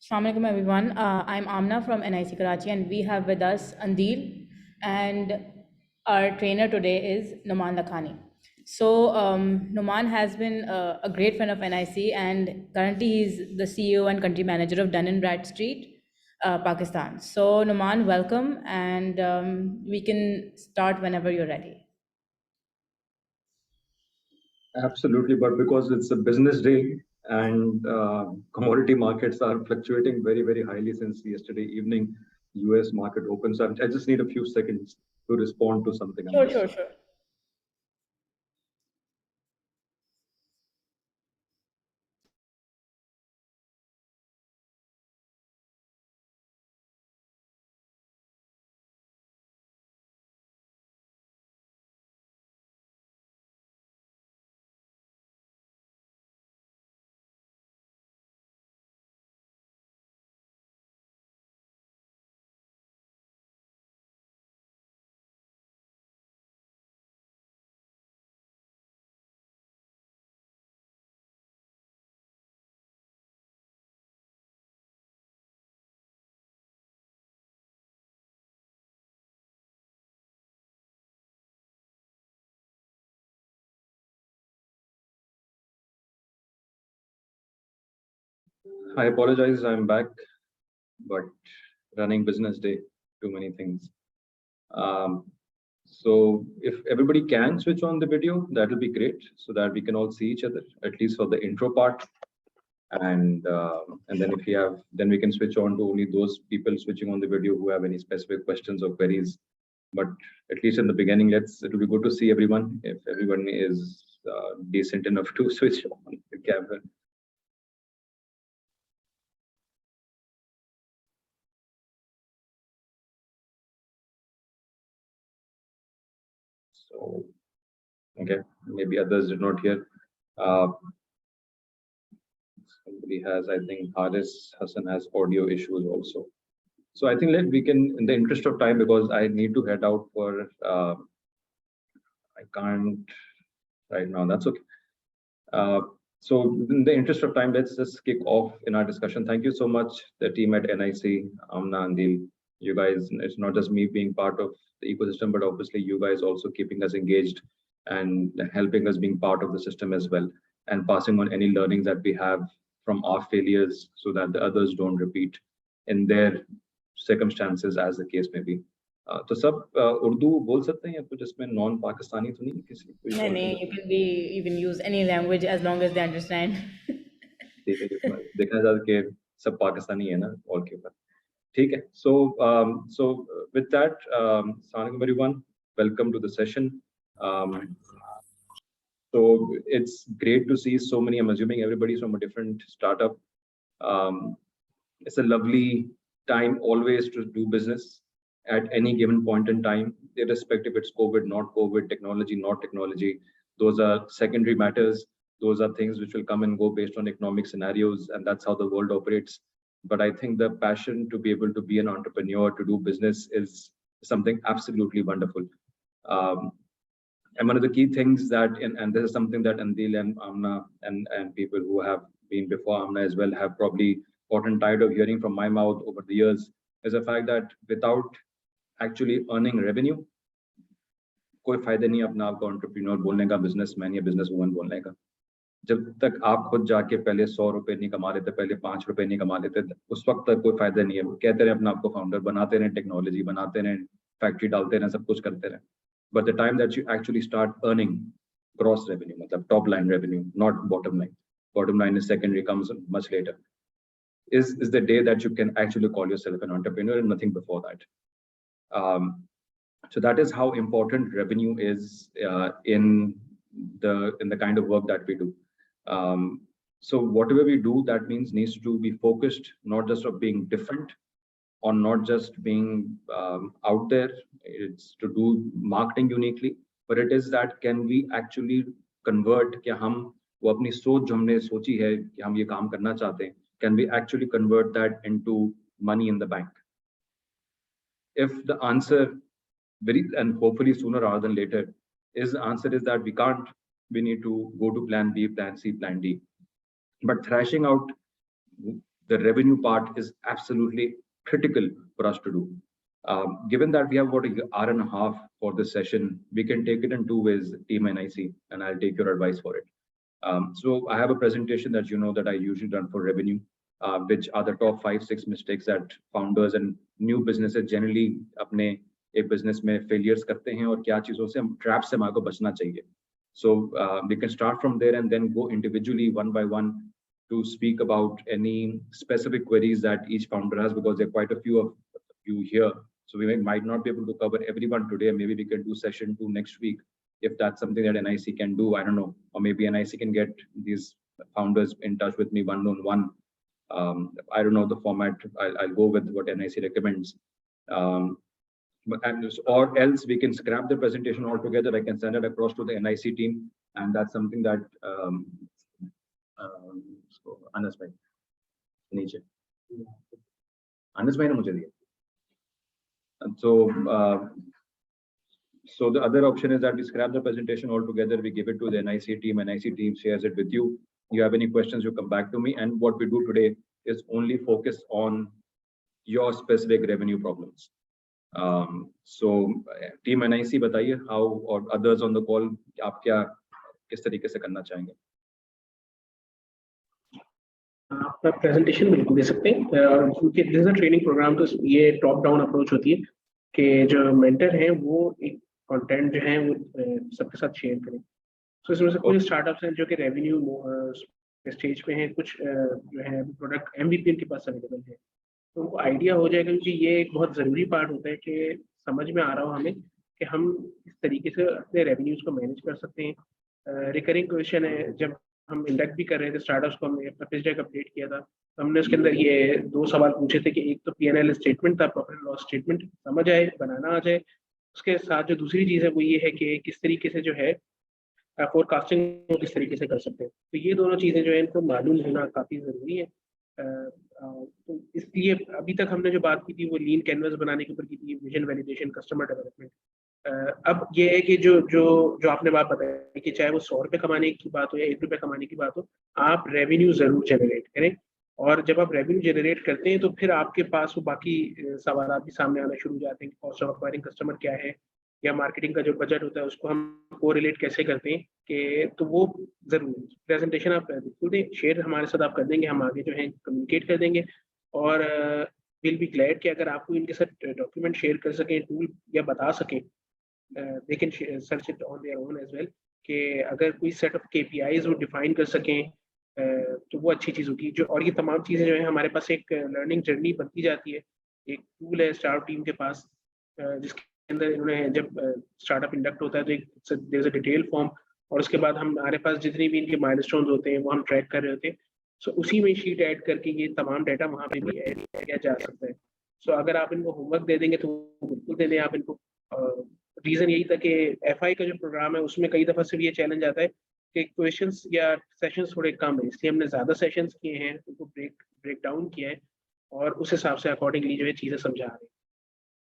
Assalamu alaikum everyone. I'm Amna from NIC Karachi and we have with us Andil, and our trainer today is Nauman Lakhani. So Nauman has been a great friend of NIC and currently he's the CEO and country manager of Dun& Bradstreet, Pakistan. So Nauman, welcome, and we can start whenever you're ready. Absolutely, but because it's a business day and commodity markets are fluctuating very, very highly since yesterday evening, US market open. So I just need a few seconds to respond to something on this. Sure. I apologize, I'm back, but running business day, too many things. Um, so if everybody can switch on the video, that will be great so that we can all see each other, at least for the intro part. And then if you have, then we can switch on to only those people switching on the video who have any specific questions or queries. But at least in the beginning, it will be good to see everyone. If everyone is decent enough to switch on the camera. So, okay, maybe others did not hear. Somebody has, I think, Haris Hassan has audio issues also. So I think we can, in the interest of time, because I need to head out for, I can't right now, that's okay. So in the interest of time, let's just kick off in our discussion. Thank you so much, the team at NIC, Amna, Andil. You guys, it's not just me being part of the ecosystem, but obviously you guys also keeping us engaged and helping us being part of the system as well, and passing on any learnings that we have from our failures so that the others don't repeat in their circumstances, as the case may be. तो सब उर्दू बोल सकते हैं या कुछ इसमें non Pakistani तो नहीं किसी कोई You can use any language as long as they understand. ठीक है देखना चाहते कि सब पाकिस्तानी है ना ऑल के ऊपर ठीक है so with that assalamualaikum everyone, welcome to the session. So it's great to see so many, I'm assuming everybody's from a different startup. It's a lovely time always to do business at any given point in time, irrespective if it's COVID, not COVID, technology, not technology. Those are secondary matters. Those are things which will come and go based on economic scenarios, and that's how the world operates. But I think the passion to be able to be an entrepreneur, to do business is something absolutely wonderful. And one of the key things that, and this is something that Andil and Amna and people who have been before Amna as well have probably gotten tired of hearing from my mouth over the years, is the fact that without actually earning revenue, कोई फायदा नहीं अपना आपको entrepreneur बोलने का, businessman या business woman बोलने का। जब तक आप खुद जाके पहले 100 रुपए नहीं कमा लेते, पहले 5 रुपए नहीं कमा लेते, उस वक्त तक कोई फायदा नहीं है। कहते रहे अपना आपको फाउंडर, बनाते रहे टेक्नोलॉजी, बनाते रहे फैक्ट्री, डालते रहे सब कुछ करते रहे, but the time that you actually start earning gross revenue, मतलब top line revenue, not bottom line. Bottom line is secondary, comes much later. Is the day that you can actually call yourself an entrepreneur, and nothing before that. So that is how important revenue is in the kind of work that we do. So whatever we do, that means needs to be focused, not just of being different, or not just being out there. It's to do marketing uniquely, but it is that can we actually convert कि हम वो अपनी सोच जो हमने सोची है कि हम ये काम करना चाहते हैं, can we actually convert that into money in the bank? If the answer very, and hopefully sooner rather than later, is the answer is that we can't, we need to go to plan B, plan C, plan D. But thrashing out the revenue part is absolutely critical for us to do. Given that we have about an hour and a half for this session, we can take it in two ways, team and IC, and I'll take your advice for it. So I have a presentation that you know that I usually run for revenue, which are the top 5-6 mistakes that founders and new businesses generally अपने एक business में failures करते हैं और क्या चीजों से हम traps से हमारे को बचना चाहिए. So we can start from there and then go individually one by one to speak about any specific queries that each founder has, because there are quite a few of you here. So we might not be able to cover everyone today. Maybe we can do session 2 next week if that's something that NIC can do. I don't know, or maybe NIC can get these founders in touch with me one-on-one. I don't know the format. I'll go with what NIC recommends. Or else we can scrap the presentation altogether. I can send it across to the NIC team, and that's something that Anas bhai, niche. Anas bhai ne mujhe diya. And so the other option is that we scrap the presentation altogether. We give it to the NIC team. NIC team shares it with you. You have any questions, you come back to me. And what we do today is only focus on your specific revenue problems. So team NIC बताइए how, or others on the call, आप क्या किस तरीके से करना चाहेंगे? आप presentation बिल्कुल दे सकते हैं, क्योंकि this is a training programme, तो ये टॉप डाउन अप्रोच होती है कि जो मेंटर हैं वो एक कंटेंट जो है वो सबके साथ शेयर करें. सो इसमें से कुछ स्टार्टअप्स हैं जो कि रेवेन्यू स्टेज पे हैं, कुछ जो है प्रोडक्ट MVP के पास अवेलेबल है, तो उनको आइडिया हो जाएगा. क्योंकि ये एक बहुत ज़रूरी पार्ट होता है कि समझ में आ रहा हो हमें कि हम इस तरीके से अपने रेवेन्यूज़ को मैनेज कर सकते हैं. रिकरिंग क्वेश्चन है, जब हम इंडक्ट भी कर रहे थे स्टार्टअप्स को, हमने अपना पिच डेक अपडेट किया था, तो हमने उसके अंदर ये 2 सवाल पूछे थे कि एक तो P&L स्टेटमेंट था, प्रॉफिट एंड लॉस स्टेटमेंट समझ आए, बनाना आ जाए. उसके साथ जो दूसरी चीज़ है वो ये है कि किस तरीके से जो है फोरकास्टिंग किस तरीके से कर सकते हैं. तो ये दोनों चीज़ें जो है इनको मालूम होना काफ़ी ज़रूरी है. तो इसलिए अभी तक हमने जो बात की थी वो लीन कैनवस बनाने के ऊपर की थी, विजन वैलिडेशन, कस्टमर डेवलपमेंट. अब ये है कि जो आपने बात बताई कि चाहे वो 100 रुपये कमाने की बात हो या 1 रुपये कमाने की बात हो, आप रेवेन्यू ज़रूर जनरेट करें. और जब आप रेवेन्यू जनरेट करते हैं तो फिर आपके पास वो बाकी सवाल भी सामने आना शुरू हो जाते हैं. कॉस्ट ऑफ एक्वायरिंग कस्टमर क्या है, या मार्केटिंग का जो बजट होता है उसको हम कोरिलेट कैसे करते हैं, कि तो वो जरूर प्रेजेंटेशन आप बिल्कुल दें, शेयर हमारे साथ आप कर देंगे, हम आगे जो है कम्युनिकेट कर देंगे. और विल बी ग्लैड कि अगर आपको इनके साथ डॉक्यूमेंट शेयर कर सकें, टूल या बता सकें, they can search it on their own as well, कि अगर कोई सेट ऑफ KPIs वो डिफाइन कर सकें तो वो अच्छी चीज़ होगी. जो और ये तमाम चीज़ें जो है हमारे पास एक लर्निंग जर्नी बनती जाती है. एक टूल है स्टार्टअप टीम के पास जिसके अंदर इन्होंने, जब स्टार्टअप इंडक्ट होता है तो एक there is a detail form, और उसके बाद हमारे पास जितनी भी इनके माइलस्टोन्स होते हैं वो हम ट्रैक कर रहे होते हैं. सो उसी में शीट ऐड करके ये तमाम डाटा वहाँ पे भी ऐड किया जा सकता है. सो अगर आप इनको होमवर्क दे देंगे तो बिल्कुल दे दें आप इनको. रीज़न यही था कि FI का जो प्रोग्राम है उसमें कई दफ़ा से ये चैलेंज आता है कि क्वेश्चंस या सेशंस थोड़े कम है, इसलिए हमने ज़्यादा सेशंस किए हैं, उनको ब्रेक डाउन किया है और उस हिसाब से अकॉर्डिंगली जो है चीज़ें समझा रहे हैं.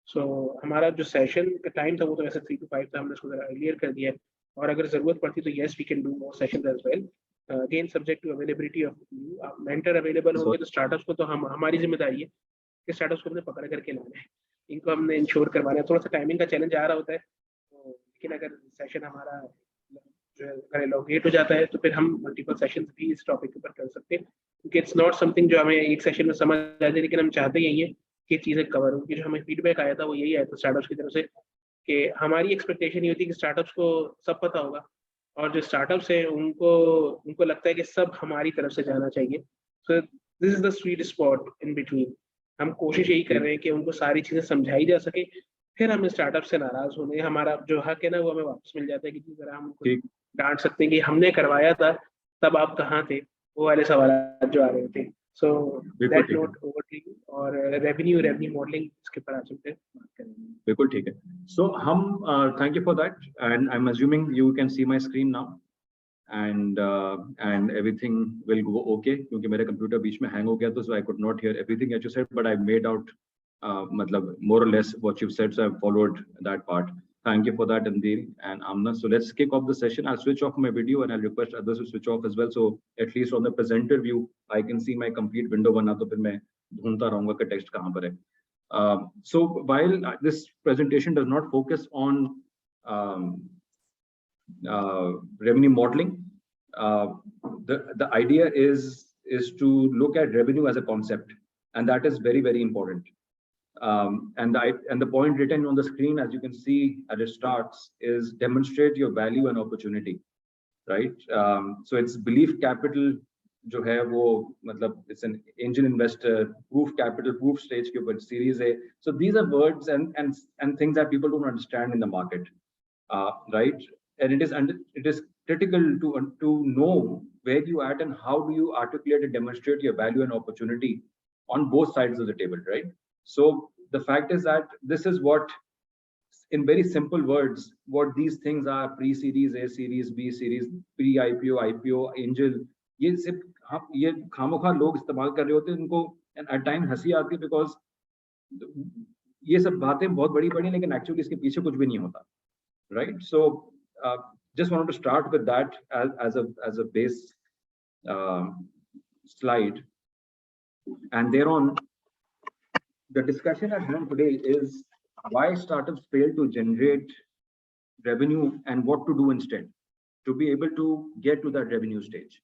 सो हमारा जो सेशन का टाइम था वो तो वैसे 3 to 5 था, हमने उसको ज़रा अर्लियर कर दिया है. और अगर ज़रूरत पड़ती तो yes we can do more sessions as well, again subject to availability of you. Mentor available होंगे तो स्टार्टअप्स को तो हमारी जिम्मेदारी है कि स्टार्टअप्स को हमने पकड़ करके लाना है, इनको हमने इंश्योर करवाना है. थोड़ा सा टाइमिंग का चैलेंज आ रहा होता है, तो लेकिन अगर सेशन हमारा जो है अगर एलोकेट हो जाता है तो फिर हम मल्टीपल सेशंस भी इस टॉपिक के ऊपर कर सकते हैं. क्योंकि इट्स नॉट समथिंग जो हमें एक सेशन में समझ आ जाए, लेकिन हम चाहते यही है कि चीज़ें कवर हो. कि जो हमें फीडबैक आया था वो यही आया था स्टार्टअप्स की तरफ से, कि हमारी एक्सपेक्टेशन ये होती है कि स्टार्टअप्स को सब पता होगा, और जो स्टार्टअप्स हैं उनको लगता है कि सब हमारी तरफ से जाना चाहिए. So this is the sweet spot in between. हम कोशिश यही कर रहे हैं कि उनको सारी चीज़ें समझाई जा सके, फिर हम स्टार्टअप से नाराज होने, हमारा जो हक है ना वो हमें वापस मिल जाता है. कि जिस तरह हम उनको डांट सकते हैं कि हमने करवाया था तब आप कहाँ थे, वो वाले सवाल जो आ रहे थे. सो दैट नोट ओवर और रेवेन्यू मॉडलिंग इसके ऊपर आप सकते हैं बात करेंगे. बिल्कुल ठीक है. सो हम thank you for that, and I am assuming you can see my screen now and everything will go okay, क्योंकि मेरा कंप्यूटर बीच में हैंग हो गया, तो so I could not hear everything that you said, but I made out मतलब more or less what you've said, so I followed that part. Thank you for that, Anil and Amna. So let's kick off the session. I'll switch off my video and I'll request others to switch off as well. So at least on the presenter view, I can see my complete window. वरना तो फिर मैं ढूंढता रहूंगा कि text कहाँ पर है. So while this presentation does not focus on revenue modeling, the idea is to look at revenue as a concept, and that is very, very important. And the point written on the screen, as you can see as it starts, is demonstrate your value and opportunity, right? So it's belief capital, जो है वो मतलब it's an angel investor, proof capital, proof stage के ऊपर series A. So these are words and things that people don't understand in the market, right? And it is critical to know where you at and how do you articulate and demonstrate your value and opportunity on both sides of the table, right? So the fact is that this is what, in very simple words, what these things are: pre-series A, series B, series pre-IPO, IPO, angel. ये सिर्फ ये खामोखा लोग इस्तेमाल कर रहे होते हैं उनको, and at time हंसी आती है because ये सब बातें बहुत बड़ी लेकिन actually इसके पीछे कुछ भी नहीं होता, right? So just wanted to start with that as a base slide, and thereon the discussion at hand today is why startups fail to generate revenue and what to do instead to be able to get to that revenue stage,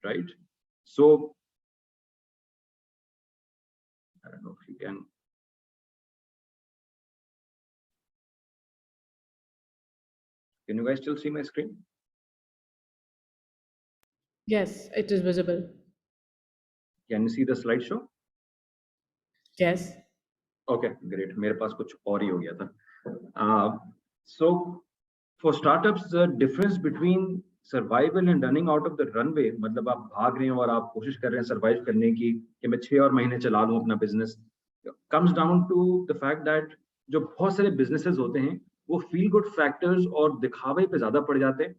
right? So I don't know if you can. Can you guys still see my screen? Yes, it is visible. Can you see the slideshow? Yes. Okay, great. मेरे पास कुछ और ही हो गया था. So for startups, the difference between survival and running out of the runway, मतलब आप भाग रहे हैं और आप कोशिश कर रहे हैं survive करने की कि मैं 6 और महीने चला लूं अपना business, comes down to the fact that जो बहुत सारे businesses होते हैं वो feel good factors और दिखावे पे ज्यादा पड़ जाते हैं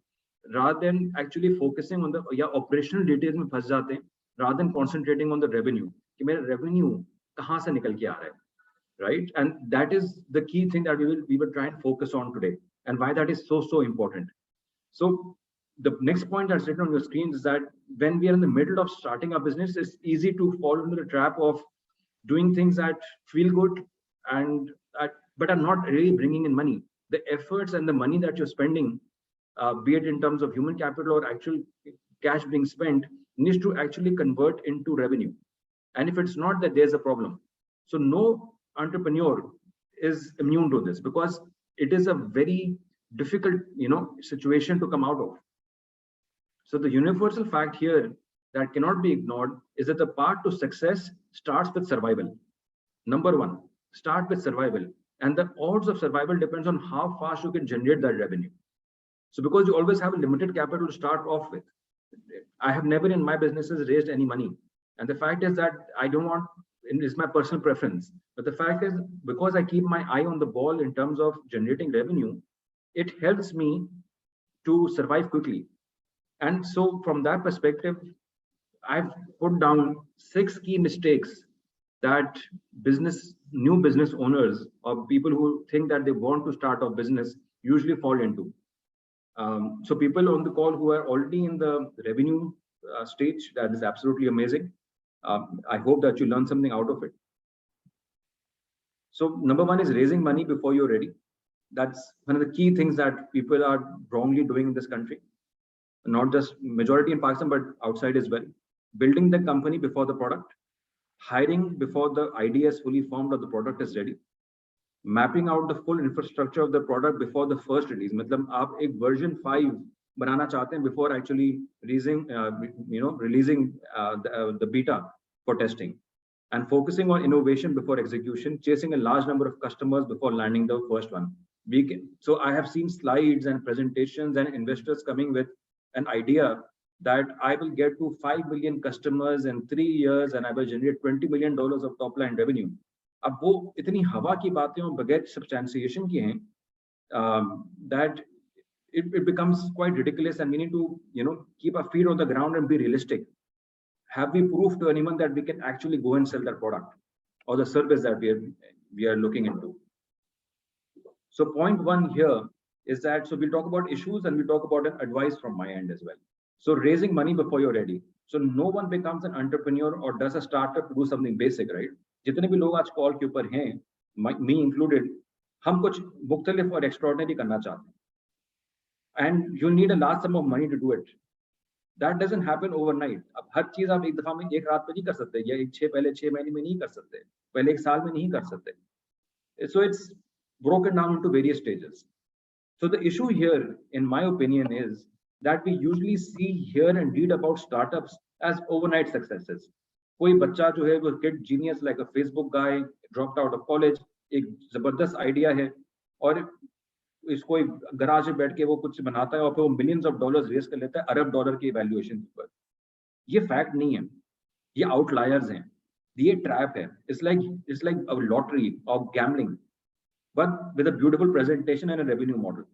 rather than actually focusing on the या operational details में फंस जाते हैं rather than concentrating on the revenue कि मेरा revenue कहाँ से निकल के आ रहा है, right? And that is the key thing that we will try and focus on today, and why that is so important. So the next point that's written on your screen is that when we are in the middle of starting a business, it's easy to fall into the trap of doing things that feel good and but are not really bringing in money. The efforts and the money that you're spending, be it in terms of human capital or actual cash being spent, needs to actually convert into revenue. And if it's not, that there's a problem. So no entrepreneur is immune to this because it is a very difficult, situation to come out of. So the universal fact here that cannot be ignored is that the path to success starts with survival. Number one, start with survival, and the odds of survival depends on how fast you can generate that revenue. So because you always have a limited capital to start off with, I have never in my businesses raised any money. And the fact is that I don't want, it's my personal preference. But the fact is, because I keep my eye on the ball in terms of generating revenue, it helps me to survive quickly. And so from that perspective, I've put down 6 key mistakes that new business owners or people who think that they want to start a business usually fall into. So people on the call who are already in the revenue stage, that is absolutely amazing. I hope that you learn something out of it. So number one is raising money before you're ready. That's one of the key things that people are wrongly doing in this country. Not just majority in Pakistan, but outside as well. Building the company before the product, hiring before the idea is fully formed or the product is ready, mapping out the full infrastructure of the product before the first release. मतलब आप एक version 5 बनाना चाहते हैं before actually releasing the beta for testing, and focusing on innovation before execution, chasing a large number of customers before landing the first one. So I have seen slides and presentations and investors coming with an idea that I will get to 5 million customers in 3 years and I will generate $20 million of top line revenue. अब वो इतनी हवा की बातें और बगैर substantiation की हैं that it becomes quite ridiculous, and we need to keep our feet on the ground and be realistic. Have we proved to anyone that we can actually go and sell that product or the service that we are looking into? So point one here is that, so we'll talk about issues and we'll talk about an advice from my end as well. So raising money before you're ready. So no one becomes an entrepreneur or does a startup to do something basic, right? जितने भी लोग आज call के ऊपर हैं, me included, हम कुछ मुख्तलिफ और एक्स्ट्राऑर्डिनरी करना चाहते हैं. And you need a large sum of money to do it. That doesn't happen overnight. अब हर चीज आप एक दफा में एक रात में नहीं कर सकते, या पहले 6 महीने में नहीं कर सकते, पहले एक साल में नहीं कर सकते. So it's broken down into various stages. So the issue here, in my opinion, is that we usually see, hear and read about startups as overnight successes. कोई बच्चा जो है वो kid genius like a Facebook guy, dropped out of college, एक जबरदस्त idea है और इसको गराज में बैठ के वो कुछ बनाता है और फिर वो millions of dollars रेस कर लेता है अरब डॉलर की वैल्यूएशन पर. ये फैक्ट नहीं है, ये आउटलायर्स हैं, ये ट्रैप है. It's like a lottery of gambling, but with a beautiful presentation and a revenue model.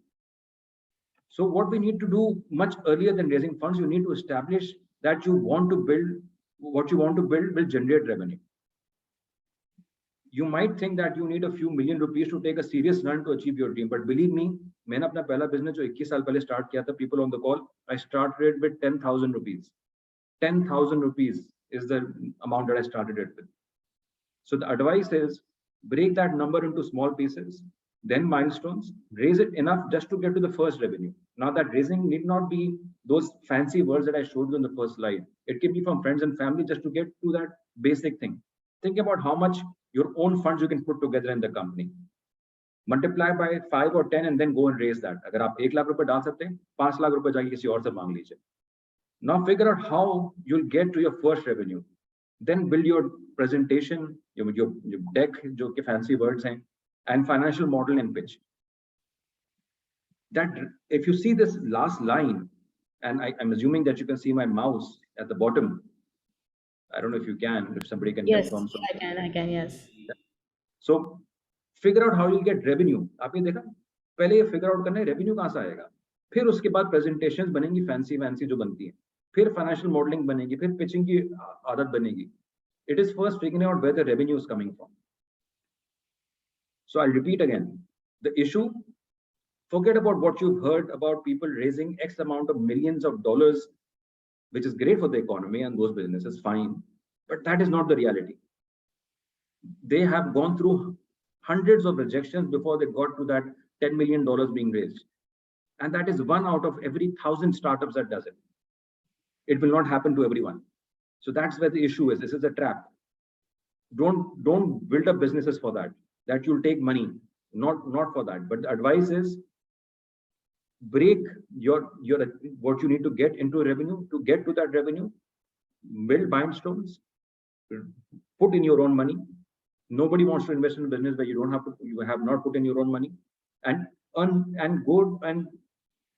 So what we need to do much earlier than raising funds, you need to establish that you want to build, what you want to build will generate revenue. You might think that you need a few million rupees to take a serious run to achieve your dream, but believe me, मैंने अपना पहला business जो 21 साल पहले start किया था, people on the call, I started with 10,000 rupees. 10,000 rupees is the amount that I started it with. So the advice is, break that number into small pieces, then milestones, raise it enough just to get to the first revenue. Now that raising need not be those fancy words that I showed you in the first slide. It can be from friends and family just to get to that basic thing. Think about how much your own funds you can put together in the company. Multiply by 5 or 10 and then go and raise that. अगर आप 1 लाख रुपए डाल सकते हैं, 5 लाख रुपए जाके किसी और से मांग लीजिए. Now figure out how you'll get to your first revenue. Then build your presentation, your deck, जो के fancy words हैं, and financial model and pitch. That if you see this last line, and I'm assuming that you can see my mouse at the bottom. I don't know if you can, if somebody can Yes, confirm. So. I can, yes. So figure out how you'll get revenue. आपने देखा? पहले ये figure out करना है revenue कहाँ से आएगा. फिर उसके बाद presentations बनेंगी fancy जो बनती हैं. फिर financial modeling बनेगी, फिर pitching की आदत बनेगी. It is first figuring out where the revenue is coming from. So I'll repeat again, the issue, forget about what you've heard about people raising X amount of millions of dollars, which is great for the economy and those businesses, fine, but that is not the reality. They have gone through hundreds of rejections before they got to that $10 million being raised. And that is 1 out of every 1,000 startups that does it. It will not happen to everyone. So that's where the issue is. This is a trap. Don't build up businesses for that you'll take money, not for that. But the advice is, break your what you need to get into revenue. To get to that revenue, build milestones, put in your own money. Nobody wants to invest in a business where you have not put in your own money, and earn and go and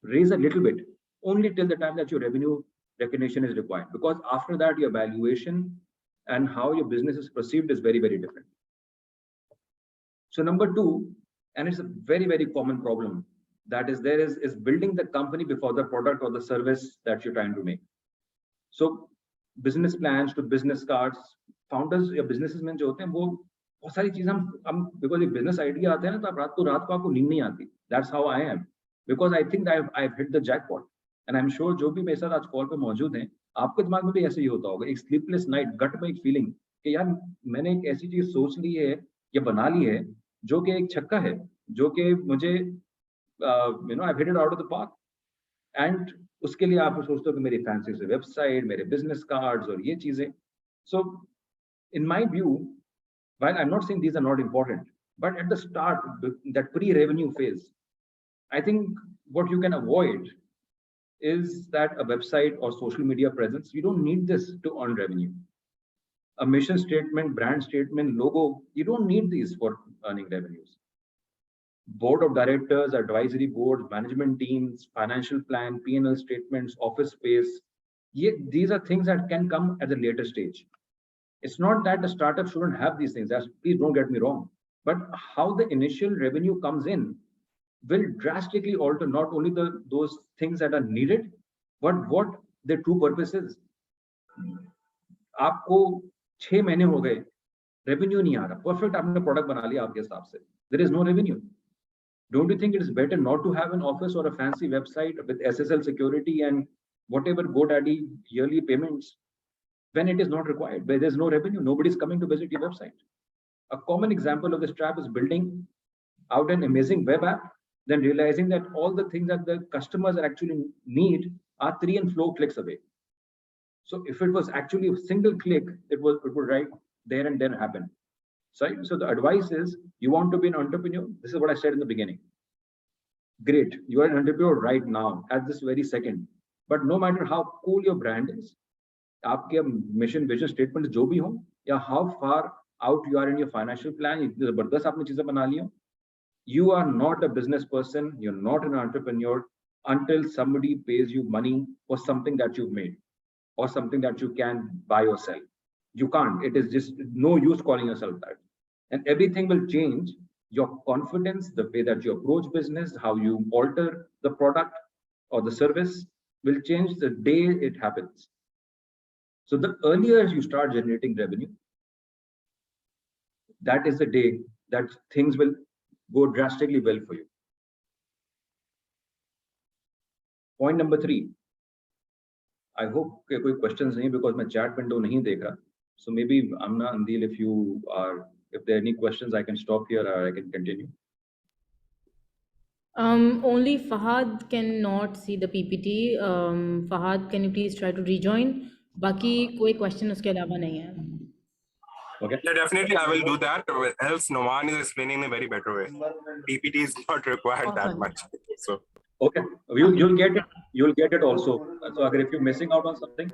raise a little bit only till the time that your revenue recognition is required, because after that your valuation and how your business is perceived is very, very different. So number 2, and it's a very, very common problem that is there, is building the company before the product or the service that you're trying to make. So business plans to business cards, founders या businessmen जो होते हैं वो बहुत सारी चीजें हम because एक business idea आते हैं ना, तो रात को आपको नींद नहीं आती. That's how I am, because I think I've hit the jackpot, and I'm sure जो भी मेरे साथ आज कॉल पे मौजूद हैं, आपके दिमाग में भी ऐसे ही होता होगा. एक sleepless night, गट में एक फीलिंग कि यार मैंने एक ऐसी चीज सोच ली है या बना ली है जो कि एक छक्का है, जो कि मुझे I've hit it out of the park, and उसके लिए आप सोचते हो कि मेरी फैंसी से वेबसाइट, मेरे बिजनेस कार्ड्स और ये चीजें. So in my view, while I'm not saying these are not important, but at the start, that pre-revenue phase, I think what you can avoid is that a website or social media presence, you don't need this to earn revenue. A mission statement, brand statement, logo, you don't need these for earning revenues. Board of directors, advisory boards, management teams, financial plan, P&L statements, office space, these are things that can come at a later stage. It's not that the startup shouldn't have these things, please don't get me wrong, but how the initial revenue comes in will drastically alter not only those things that are needed, but what their true purpose is. आपको 6 महीने हो गए, revenue नहीं आ रहा, perfect आपने product बना लिया आपके हिसाब से, there is no revenue. Don't you think it is better not to have an office or a fancy website with SSL security and whatever GoDaddy yearly payments when it is not required, where there's no revenue, nobody's coming to visit your website? A common example of this trap is building out an amazing web app, then realizing that all the things that the customers actually need are 3 and 4 clicks away. So if it was actually a single click, it would right there and then happen. So the advice is, you want to be an entrepreneur. This is what I said in the beginning. Great, you are an entrepreneur right now at this very second. But no matter how cool your brand is, आपके mission, vision statement जो भी हो, या how far out you are in your financial plan, जबरदस्त आपने चीजें बना ली हो, you are not a business person, you're not an entrepreneur until somebody pays you money for something that you've made or something that you can buy or sell. You can't. It is just no use calling yourself that. And everything will change. Your confidence, the way that you approach business, how you alter the product or the service will change the day it happens. So the earlier you start generating revenue, that is the day that things will go drastically well for you. Point number 3. I hope there are questions because my chat window nahi dekh raha. So maybe Amna, Andil, if there are any questions, I can stop here or I can continue. Only Fahad cannot see the PPT. Fahad, can you please try to rejoin? Baki koi question uske alawa nahi hai. Okay. Yeah, definitely I will do that. Else Nauman is explaining in a very better way. PPT is not required that much. So okay, you'll get it. You'll get it also. So if you're missing out on something,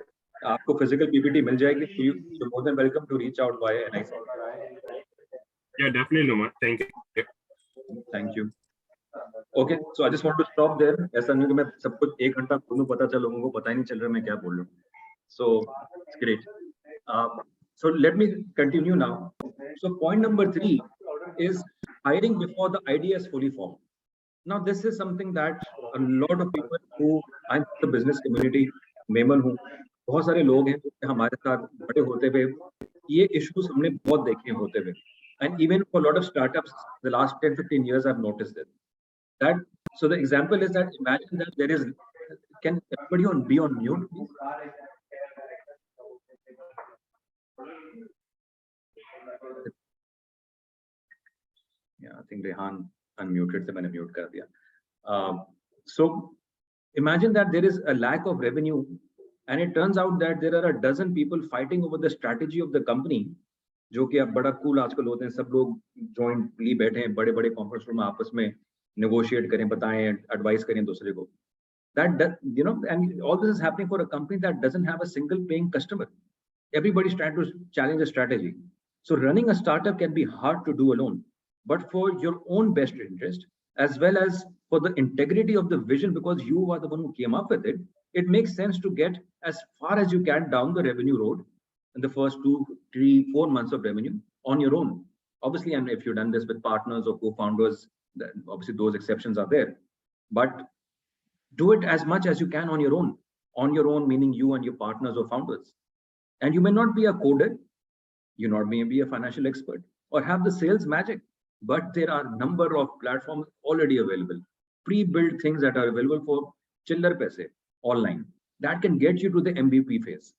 आपको physical PPT मिल जाएगी. You're more than welcome to reach out via NIC. yeah, definitely Nauman. Thank you. Thank you. Okay, so I just want to stop there. ऐसा नहीं कि मैं सब कुछ 1 घंटा बोलूं, पता चल लोगों को पता ही नहीं चल रहा मैं क्या बोल रहा हूं. So it's great. So let me continue now. So point number 3 is hiring before the idea is fully formed. Now this is something that a lot of people who I'm the business community member हूँ, बहुत सारे लोग हैं जो हमारे साथ बड़े होते हुए ये issues हमने बहुत देखे होते हुए. And even for a lot of startups, the last 10-15 years I've noticed it. That so the example is that imagine that there is, can everybody be on mute please? Yeah, I think Rehan unmuted, so मैंने mute कर दिया. So imagine that there is a lack of revenue and it turns out that there are a dozen people fighting over the strategy of the company, जो कि अब बड़ा cool आजकल होते हैं, सब लोग jointly बैठे हैं बड़े-बड़े conference room में आपस में negotiate करें, बताएं, advice करें दूसरे को. That you know, and all this is happening for a company that doesn't have a single paying customer. Everybody's trying to challenge a strategy. So running a startup can be hard to do alone, but for your own best interest, as well as for the integrity of the vision, because you are the one who came up with it, it makes sense to get as far as you can down the revenue road in the first 2, 3, 4 months of revenue on your own. Obviously, and if you've done this with partners or co-founders, then obviously those exceptions are there. But do it as much as you can on your own meaning you and your partners or founders. And you may not be a coder, you not may be a financial expert or have the sales magic, but there are a number of platforms already available, pre-built things that are available for chiller paise online that can get you to the MVP phase.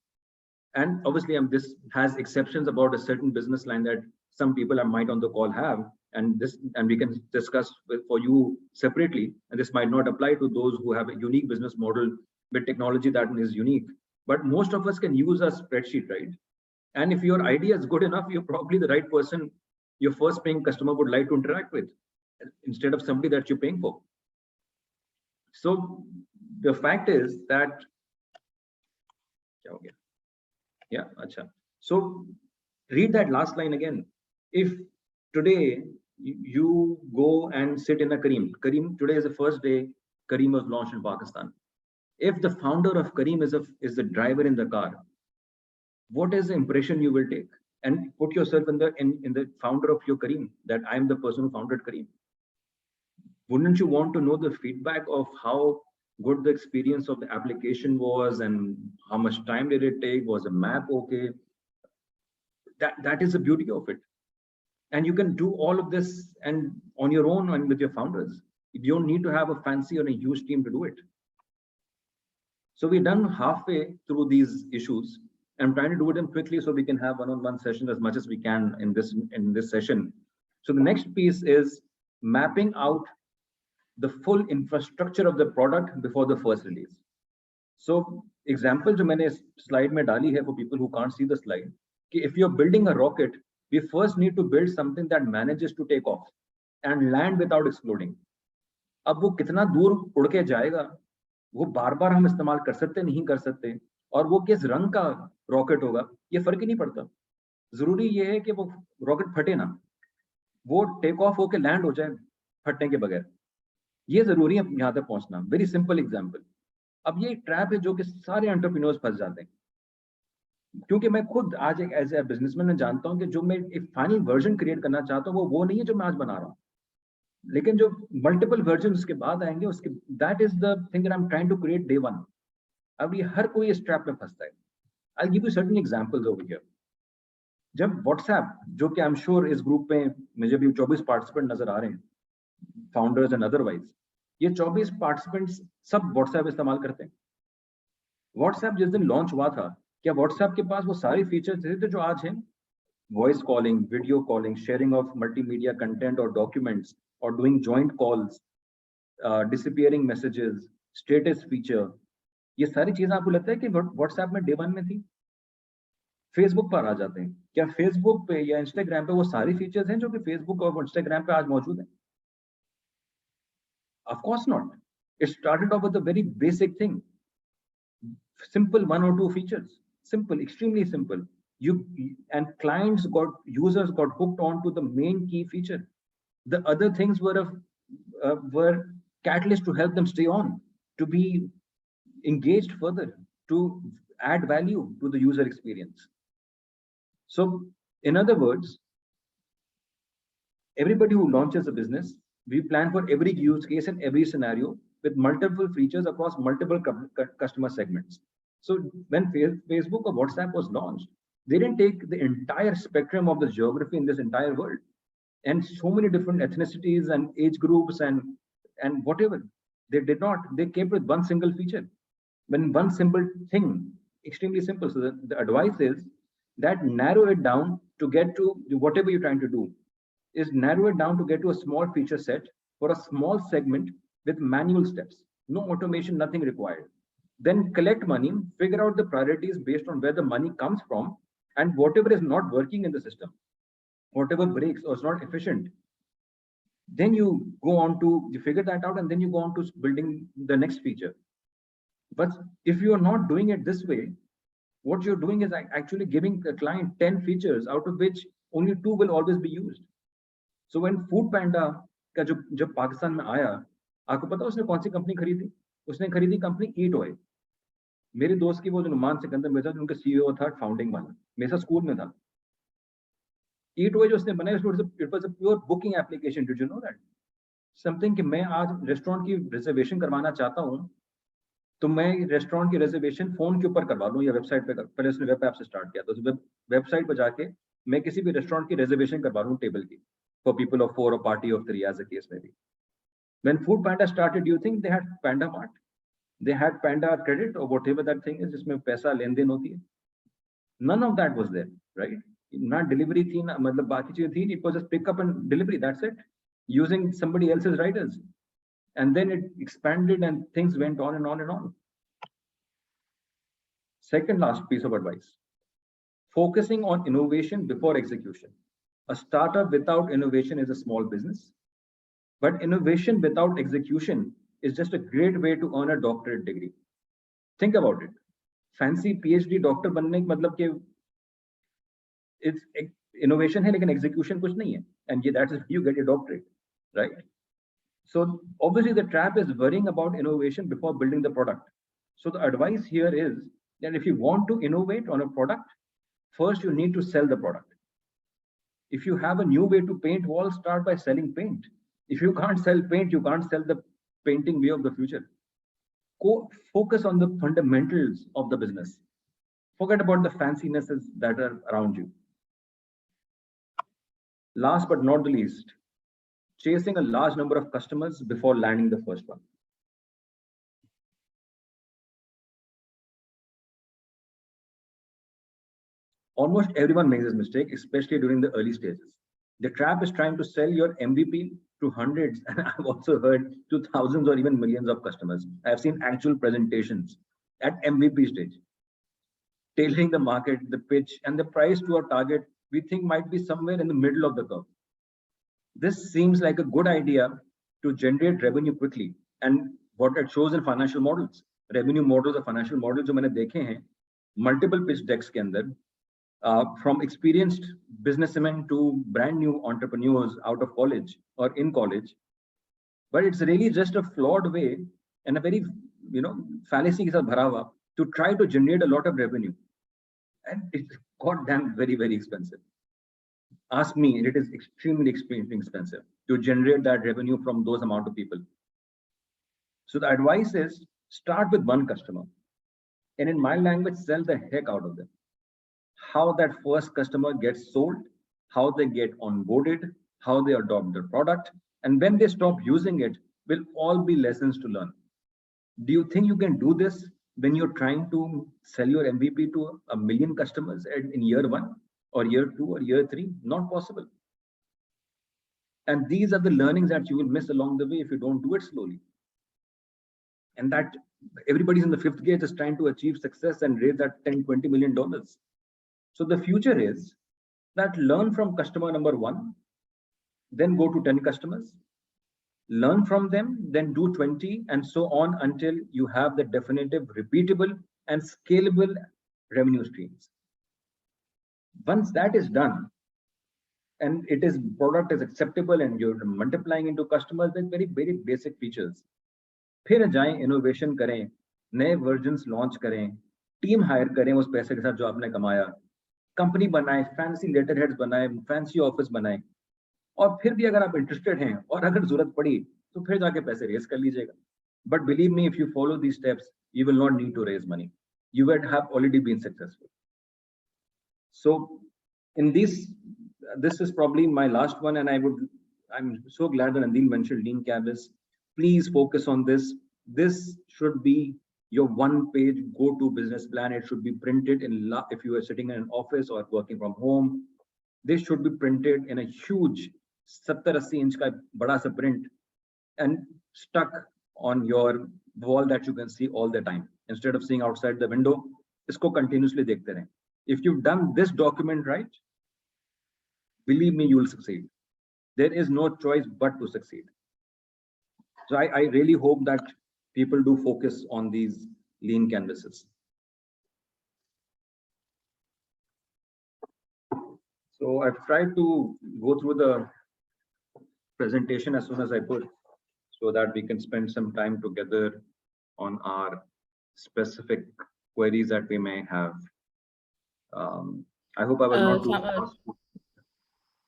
And obviously this has exceptions about a certain business line that some people might on the call have, and we can discuss for you separately, and this might not apply to those who have a unique business model with technology that is unique, but most of us can use a spreadsheet, right? And if your idea is good enough, you're probably the right person your first paying customer would like to interact with instead of somebody that you're paying for. So the fact is that yeah, acha. So read that last line again. If today you go and sit in a Careem, today is the first day Careem was launched in Pakistan. If the founder of Careem is the driver in the car, what is the impression you will take? And put yourself in the founder of your Careem, that I'm the person who founded Careem. Wouldn't you want to know the feedback of how good the experience of the application was and how much time did it take? Was the map okay? That is the beauty of it. And you can do all of this and on your own and with your founders. You don't need to have a fancy or a huge team to do it. So we're done halfway through these issues. I'm trying to do them quickly so we can have one-on-one sessions as much as we can in this session. So the next piece is mapping out the full infrastructure of the product before the first release. So example जो मैंने slide में डाली है for people who can't see the slide, कि if you're building a rocket, we first need to build something that manages to take off and land without exploding. अब वो कितना दूर उड़ के जाएगा, वो बार बार हम इस्तेमाल कर सकते नहीं कर सकते, और वो किस रंग का रॉकेट होगा, ये फर्क ही नहीं पड़ता. जरूरी ये है कि वो रॉकेट फटे ना, वो टेक ऑफ होके लैंड हो जाए फटने के बगैर. ये जरूरी है यहाँ तक पहुंचना. Very simple example. अब ये ट्रैप है जो कि सारे एंटरप्रेन्योर्स फंस जाते हैं, क्योंकि मैं खुद आज एक एज ए बिजनेसमैन में जानता हूं कि जो मैं एक फाइनल वर्जन क्रिएट करना चाहता हूं वो नहीं है जो मैं आज बना रहा हूं, लेकिन जो मल्टीपल वर्जन उसके बाद आएंगे उसके, that is the thing that I am trying to create day one. अब ये हर कोई इस ट्रैप में फंसता है. I give you certain examples over here. जब व्हाट्सएप, जो कि आई एम श्योर इस ग्रुप में मुझे भी 24 पार्टिसिपेंट नजर आ रहे हैं, फाउंडर्स एंड अदरवाइज, ये 24 पार्टिसिपेंट्स सब व्हाट्सएप इस्तेमाल करते हैं. व्हाट्सएप जिस दिन लॉन्च हुआ था, क्या व्हाट्सएप के पास वो सारे फीचर्स थे जो आज हैं? Voice calling, video calling, sharing of multimedia content और डॉक्यूमेंट्स, और doing joint calls, disappearing messages, status feature, ये सारी चीजें आपको लगता है कि व्हाट्सएप में डे वन में थी? फेसबुक पर आ जाते हैं, क्या फेसबुक पे या इंस्टाग्राम पे वो सारी फीचर्स हैं जो कि फेसबुक और इंस्टाग्राम पे आज मौजूद हैं? Of course not. It started off with a very basic thing. Simple 1 or 2 features. Simple, extremely simple. And users got hooked on to the main key feature. The other things were catalyst to help them stay on, to be engaged further, to add value to the user experience. So, in other words, everybody who launches a business, we plan for every use case and every scenario with multiple features across multiple customer segments. So when Facebook or WhatsApp was launched, they didn't take the entire spectrum of the geography in this entire world and so many different ethnicities and age groups and whatever. They did not. They came with one single feature. When one simple thing, extremely simple. So the advice is that narrow it down to get to whatever you're trying to do. Is narrow it down to get to a small feature set for a small segment with manual steps. No automation, nothing required. Then collect money, figure out the priorities based on where the money comes from, and whatever is not working in the system, whatever breaks or is not efficient, then you figure that out, and then you go on to building the next feature. But if you are not doing it this way, what you're doing is actually giving the client 10 features, out of which only 2 will always be used. So when Food Panda का जब पाकिस्तान में आया, आपको पता उसने कौन सी company खरीदी? उसने खरीदी कंपनी ईट ऑयल. मेरे दोस्त की वो जो नुमान सिकंदर मेरे साथ, उनका सीईओ था, फाउंडिंग वाला, मेरे साथ स्कूल में था. ईट ऑयल जो उसने बनाया, it was a pure booking application. Did you know that? Something कि मैं आज रेस्टोरेंट की रिजर्वेशन करवाना चाहता हूँ, तो मैं रेस्टोरेंट की रिजर्वेशन फोन के ऊपर करवा लूँ या वेबसाइट पे पहले उसने वेब ऐप से स्टार्ट किया, तो वेबसाइट पर जाके मैं किसी भी रेस्टोरेंट की रिजर्वेशन करवा लूँ टेबल की, for people of 4 or party of 3, as the case may be. When Food Panda started, do you think they had Panda Mart? They had Panda Credit or whatever that thing is, जिसमें पैसा लेन then होती है? None of that was there, right? ना delivery थी, ना मतलब बाकी चीजें थी. It was just pick up and delivery, that's it, using somebody else's riders. And then it expanded and things went on and on and on. Second last piece of advice: focusing on innovation before execution. A startup without innovation is a small business, but innovation without execution is just a great way to earn a doctorate degree. Think about it. Fancy PhD doctor बनने का मतलब कि it's innovation है, लेकिन execution कुछ नहीं है, and that's if you get a doctorate, right? So obviously the trap is worrying about innovation before building the product. So the advice here is that if you want to innovate on a product, first you need to sell the product. If you have a new way to paint walls, start by selling paint. If you can't sell paint, you can't sell the painting way of the future. Focus on the fundamentals of the business. Forget about the fancinesses that are around you. Last but not the least, chasing a large number of customers before landing the first one. Almost everyone makes this mistake, especially during the early stages. The trap is trying to sell your MVP to hundreds, and I've also heard to thousands or even millions of customers. I've seen actual presentations at MVP stage, tailoring the market, the pitch, and the price to our target we think might be somewhere in the middle of the curve. This seems like a good idea to generate revenue quickly, and what it shows in financial models, revenue models or financial models जो मैंने देखे हैं multiple pitch decks के अंदर, from experienced businessmen to brand new entrepreneurs out of college or in college, but it's really just a flawed way and a very fallacy के साथ भरा हुआ to try to generate a lot of revenue, and it's goddamn very expensive. Ask me, it is extremely expensive to generate that revenue from those amount of people. So the advice is start with one customer, and in my language, sell the heck out of them. How that first customer gets sold, how they get onboarded, how they adopt the product, and when they stop using it will all be lessons to learn. Do you think you can do this when you're trying to sell your MVP to 1 million customers in year 1 or year 2 or year 3? Not possible. And these are the learnings that you will miss along the way if you don't do it slowly. And that everybody's in the 5th gate is trying to achieve success and raise that $10-20 million. So the future is that learn from customer number 1, then go to 10 customers, learn from them, then do 20, and so on until you have the definitive, repeatable, and scalable revenue streams. Once that is done, and product is acceptable and you're multiplying into customers, then very basic features. फिर जाएं innovation करें, नए versions launch करें, team hire करें उस पैसे के साथ जो आपने कमाया, कंपनी बनाए, फैंसी लेटर हेड्स बनाए, फैंसी ऑफिस बनाए, और फिर भी अगर आप इंटरेस्टेड हैं और अगर जरूरत पड़ी तो फिर जाके पैसे रेज कर लीजिएगा. But believe me, if you follow these steps, you will not need to raise money. You would have already been successful. So in this is probably my last one, and I'm so glad that Anil mentioned Lean Canvas. Please focus on this. This should be your one-page go-to business plan. It should be printed if you are sitting in an office or working from home. This should be printed in a huge 70-80 inch ka bada sa print and stuck on your wall that you can see all the time. Instead of seeing outside the window, isko continuously dekhte rahein. If you've done this document right, believe me, you will succeed. There is no choice but to succeed. So I really hope that people do focus on these lean canvases. So I've tried to go through the presentation as soon as I could, so that we can spend some time together on our specific queries that we may have. I hope I was not too fast.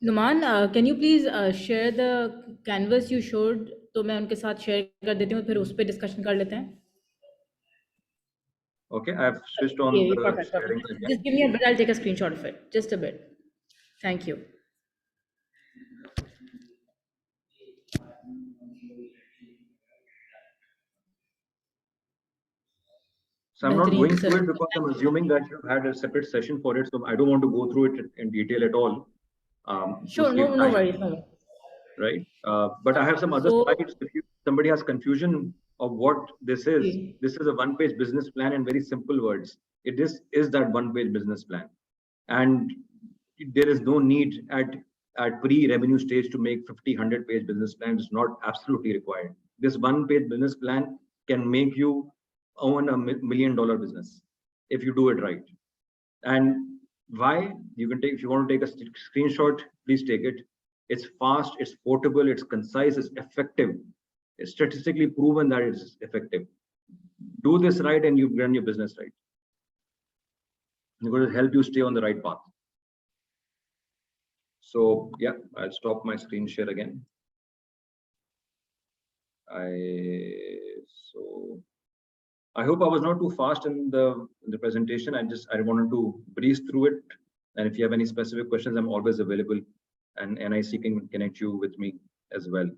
Nauman, can you please share the canvas you showed? तो मैं उनके साथ share कर देती हूँ, फिर उस पे discussion कर लेते हैं. Okay, I've switched on Okay, the perfect. sharing again. Just give me a bit. I'll take a screenshot of it. Just a bit. Thank you. So I'm not going through it because I'm assuming that you've had a separate session for it. So I don't want to go through it in detail at all. Sure, no worries, no worries. Right, but I have some other slides. If somebody has confusion of what this is a one-page business plan in very simple words. It is that one-page business plan, and there is no need at pre-revenue stage to make 50-100-page business plans. It's not absolutely required. This one-page business plan can make you own $1 million business if you do it right. And why? You can take, if you want to take a screenshot, please take it. It's fast, it's portable, it's concise, it's effective. It's statistically proven that it's effective. Do this right and you run your business right. It's going to help you stay on the right path. So yeah, I'll stop my screen share again. I hope I was not too fast in the presentation. I wanted to breeze through it. And if you have any specific questions, I'm always available, and NIC can connect you with me as well.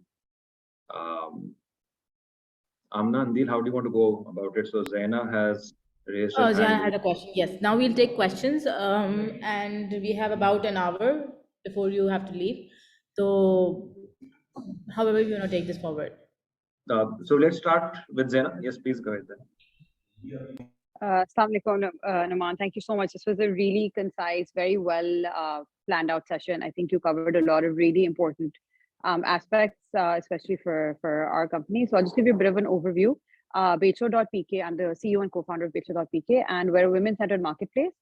Amna, Andil, how do you want to go about it? So Zaina has raised her Ziana hand. had a question. Yes. Now we'll take questions, and we have about an hour before you have to leave. So, however, you want to take this forward. So let's start with Zaina. Yes, please go ahead then. Assalamu alaikum, Nauman. Thank you so much. This was a really concise, very well planned out session. I think you covered a lot of really important aspects, especially for our company. So I'll just give you a bit of an overview. Becho.pk, I'm the CEO and co-founder of Becho.pk, and we're a women-centered marketplace.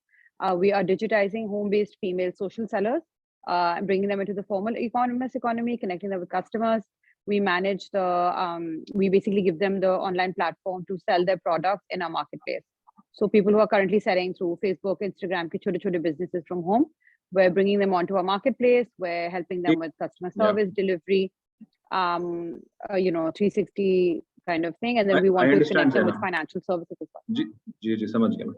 We are digitizing home-based female social sellers and bringing them into the formal e-commerce economy, connecting them with customers. We manage we basically give them the online platform to sell their products in our marketplace. So people who are currently selling through Facebook, Instagram, ki chote businesses from home, we're bringing them onto our marketplace. We're helping them with customer service, delivery, 360 kind of thing. And then we want to connect them with financial services as well. समझ गया.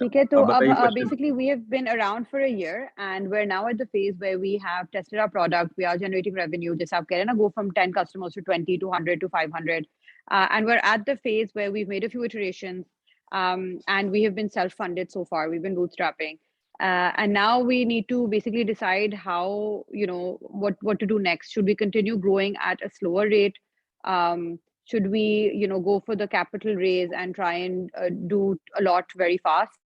Okay, so basically we have been around for a year and we're now at the phase where we have tested our product. We are generating revenue. Just go from 10 customers to 20 to 100 to 500. And we're at the phase where we've made a few iterations and we have been self-funded so far. We've been bootstrapping. And now we need to basically decide how, what to do next. Should we continue growing at a slower rate? Should we, go for the capital raise and try and do a lot very fast,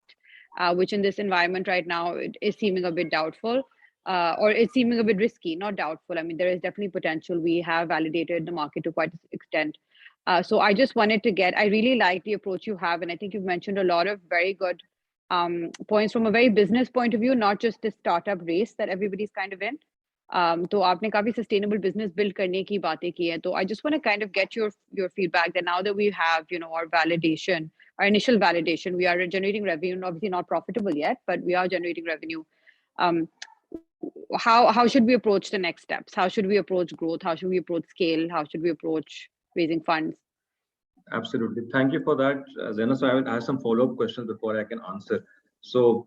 which in this environment right now it is seeming a bit doubtful, or it's seeming a bit risky, not doubtful. I mean, there is definitely potential. We have validated the market to quite an extent. So I just wanted to I really like the approach you have. And I think you've mentioned a lot of very good points from a very business point of view, not just this startup race that everybody's kind of in. तो आपने काफी sustainable business build करने की बातें की हैं. तो I just want to kind of get your feedback that now that we have, our validation, our initial validation, we are generating revenue, obviously not profitable yet, but we are generating revenue. How should we approach the next steps? How should we approach growth? How should we approach scale? How should we approach raising funds? Absolutely. Thank you for that, Zaina. So I will ask some follow-up questions before I can answer. So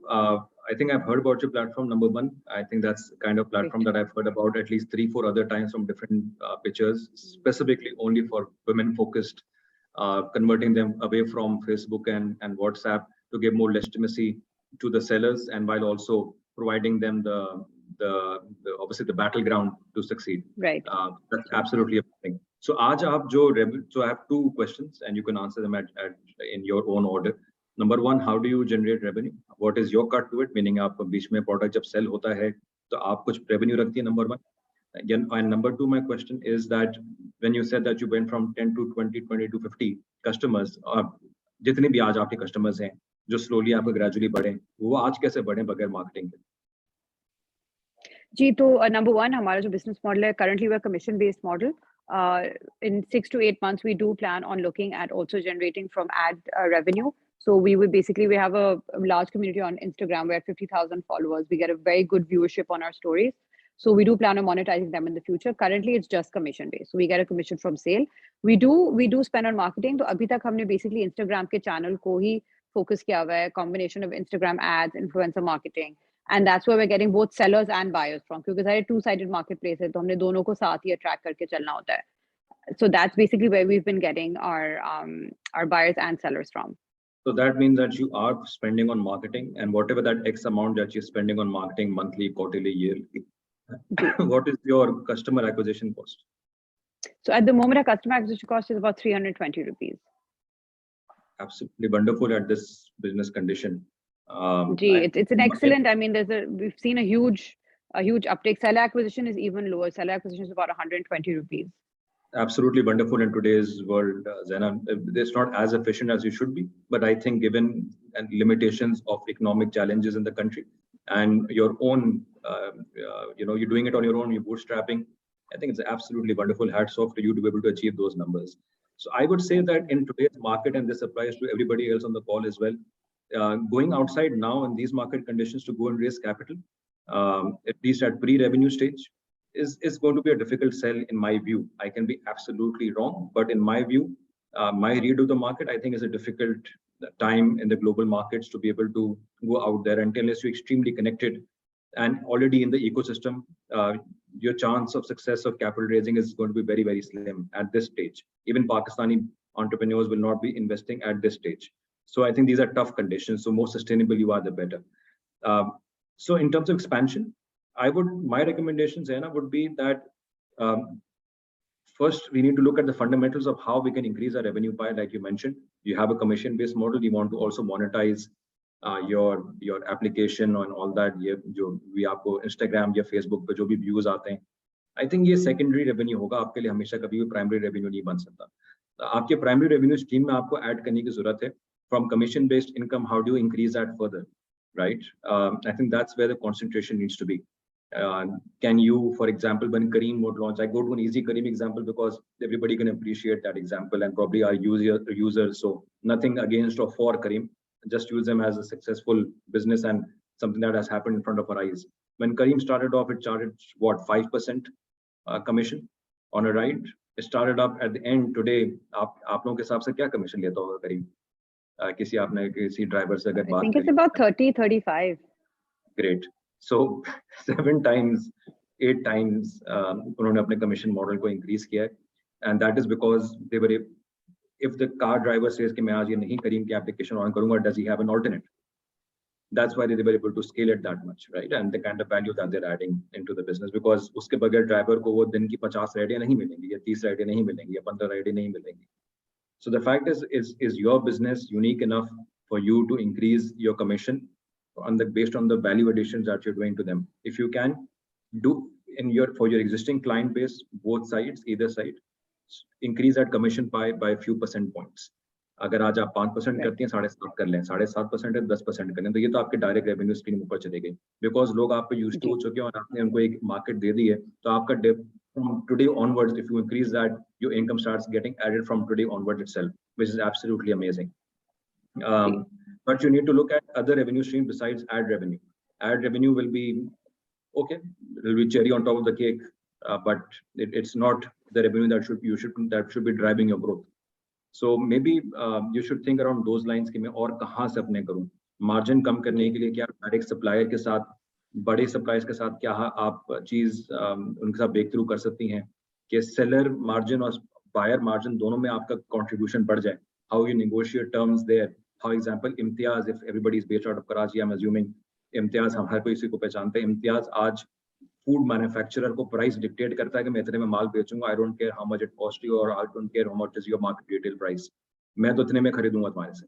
I think I've heard about your platform, number one. I think that's the kind of platform that I've heard about at least 3-4 other times from different pitchers, specifically only for women-focused, converting them away from Facebook and WhatsApp to give more legitimacy to the sellers, and while also providing them the obviously the battleground to succeed. Right. That's absolutely amazing. So so I have 2 questions, and you can answer them in your own order. Number 1, how do you generate revenue? What is your cut to it? Meaning आप बीच में product जब sell होता है तो आप कुछ revenue रखती है, number 1. Again, and number 2, my question is that when you said that you went from 10 to 20, 20 to 50 customers, जितने भी आज आपके customers हैं जो slowly आपको gradually बढ़े, वो आज कैसे बढ़े बगैर marketing के? जी, तो number 1, हमारा जो business model है, currently we're commission based model. In 6 to 8 months, we do plan on looking at also generating from ad revenue. So we have a large community on Instagram. We're at 50,000 followers. We get a very good viewership on our stories. So we do plan on monetizing them in the future. Currently, it's just commission based. So we get a commission from sale. We do spend on marketing. So अभी तक हमने basically Instagram के channel को ही focus किया हुआ है, combination of Instagram ads, influencer marketing. And that's where we're getting both sellers and buyers from. Because I had 2-sided marketplace है, तो हमने दोनों को साथ ही attract करके चलना होता है. So that's basically where we've been getting our buyers and sellers from. So that means that you are spending on marketing, and whatever that X amount that you're spending on marketing monthly, quarterly, yearly, what is your customer acquisition cost? So at the moment, our customer acquisition cost is about 320 rupees. Absolutely wonderful at this business condition. It's an excellent. I mean, we've seen a huge uptake. Seller acquisition is even lower. Seller acquisition is about 120 rupees. Absolutely wonderful in today's world, Zaina. It's not as efficient as you should be, but I think given limitations of economic challenges in the country and your own, you're doing it on your own, you're bootstrapping, I think it's absolutely wonderful. Hats off to you to be able to achieve those numbers. So I would say that in today's market, and this applies to everybody else on the call as well, going outside now in these market conditions to go and raise capital, at least at pre-revenue stage, is going to be a difficult sell in my view. I can be absolutely wrong, but in my view, my read of the market, I think is a difficult time in the global markets to be able to go out there unless you're extremely connected and already in the ecosystem. your chance of success of capital raising is going to be very, very slim at this stage. Even Pakistani entrepreneurs will not be investing at this stage. So I think these are tough conditions. So more sustainable you are, the better. So in terms of expansion, my recommendations, Zaina, would be that first we need to look at the fundamentals of how we can increase our revenue pie. Like you mentioned, you have a commission-based model. You want to also monetize your application and all that. जो भी आपको Instagram या Facebook पे जो भी views आते हैं, I think ये secondary revenue होगा आपके लिए, हमेशा कभी भी primary revenue नहीं बन सकता. आपके primary revenue stream में आपको add करने की जरूरत है. From commission-based income, how do you increase that further, right? I think that's where the concentration needs to be. Can you, for example, when Kareem would launch, I go to an easy Kareem example because everybody can appreciate that example and probably our users. So nothing against or for Kareem, just use them as a successful business and something that has happened in front of our eyes. When Kareem started off, it charged what, 5% commission on a ride. It started up at the end. Today, आप लोगों के हिसाब से क्या commission लेता होगा Kareem? किसी आपने किसी driver से अगर बात I think it's about 30-35. Great. So 7 times, 8 times उन्होंने अपने commission model को increase किया है, and that is because they were, if the car driver says कि मैं आज ये नहीं Kareem की application on करूँगा, does he have an alternate? That's why they were able to scale it that much, right? And the kind of value that they're adding into the business, because उसके बगैर driver को वो दिन की 50 राइडें नहीं मिलेंगी या 30 राइडें नहीं मिलेंगी या 15 राइडें नहीं मिलेंगी. So the fact is your business unique enough for you to increase your commission based on the value additions that you're doing to them. If you can do for your existing client base, both sides, either side, increase that commission pie by a few percent points. अगर आज आप 5% करती हैं, 7.5 कर लें, 7.5% है, 10% करें, तो ये तो आपके डायरेक्ट रेवेन्यू स्ट्रीम ऊपर चले गए, बिकॉज लोग आप पे यूज्ड हो चुके हैं और आपने उनको एक मार्केट दे दी है. तो आपका from today onwards, if you increase that, your income starts getting added from today onwards itself, which is absolutely amazing. But you need to look at other revenue streams besides ad revenue. Ad revenue will be okay, it will be cherry on top of the cake, but it's not the revenue that should be driving your growth. So maybe you should think around those lines कि मैं और कहाँ से अपने करूँ, margin कम करने के लिए क्या direct supplier के साथ, बड़े suppliers के साथ क्या आप चीज उनके साथ break through कर सकती हैं कि seller margin और buyer margin दोनों में आपका contribution बढ़ जाए. How you negotiate terms there. For example, Imtiaz, if everybody is based out of Karachi, I'm assuming Imtiaz हम हर कोई इसी को पहचानते हैं. इम्तियाज आज फूड मैन्युफैक्चरर को प्राइस डिक्टेट करता है कि मैं इतने में माल बेचूंगा. I don't care how much it cost you और I don't care how much is your market retail price, मैं तो इतने में खरीदूंगा तुम्हारे से.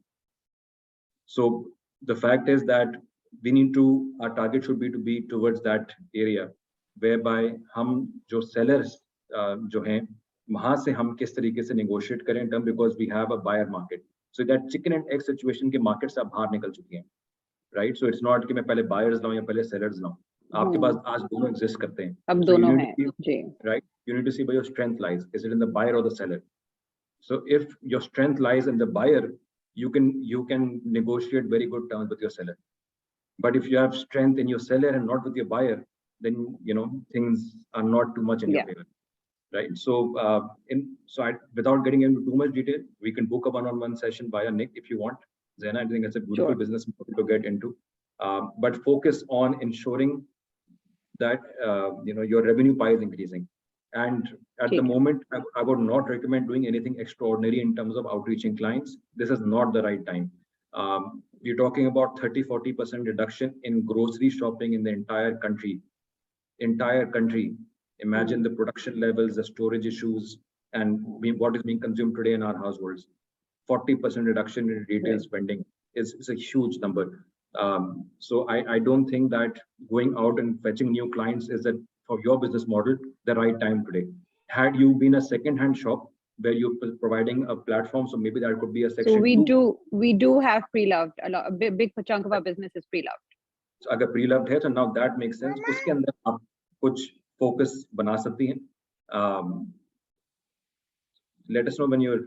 So the fact is that we need to, our target should be to be towards that area where by हम जो सेलर्स जो हैं वहां से हम किस तरीके से नेगोशिएट करें term, because we have a buyer market. So that chicken and egg situation के मार्केट से आप बाहर निकल चुकी हैं, राइट? सो इट्स नॉट कि मैं पहले बायर्स लाऊं या पहले सेलर्स लाऊं. आपके पास आज दोनों एग्जिस्ट करते हैं. अब दोनों हैं जी, right? You need to see where your strength lies. Is it in the buyer or the seller? So if your strength lies in the buyer, you can negotiate very good terms with your seller. But if you have strength in your seller and not with your buyer, then things are not too much in your favor, right? So without getting into too much detail, we can book a one-on-one session via Nick if you want. Zaina, I think it's a beautiful business model to get into, but focus on ensuring that your revenue pie is increasing. And at the moment, I would not recommend doing anything extraordinary in terms of outreaching clients. This is not the right time. We're talking about 30-40% reduction in grocery shopping in the entire country. Imagine the production levels, the storage issues, and what is being consumed today in our households. 40% reduction in retail spending is a huge number. So I don't think that going out and fetching new clients is that for your business model the right time today. Had you been a second-hand shop where you're providing a platform, so maybe that could be a section. So we do have pre-loved. A big chunk of our business is pre-loved. So अगर pre-loved है, so now that makes sense. उसके अंदर आप कुछ focus बना सकती हैं. Let us know when you're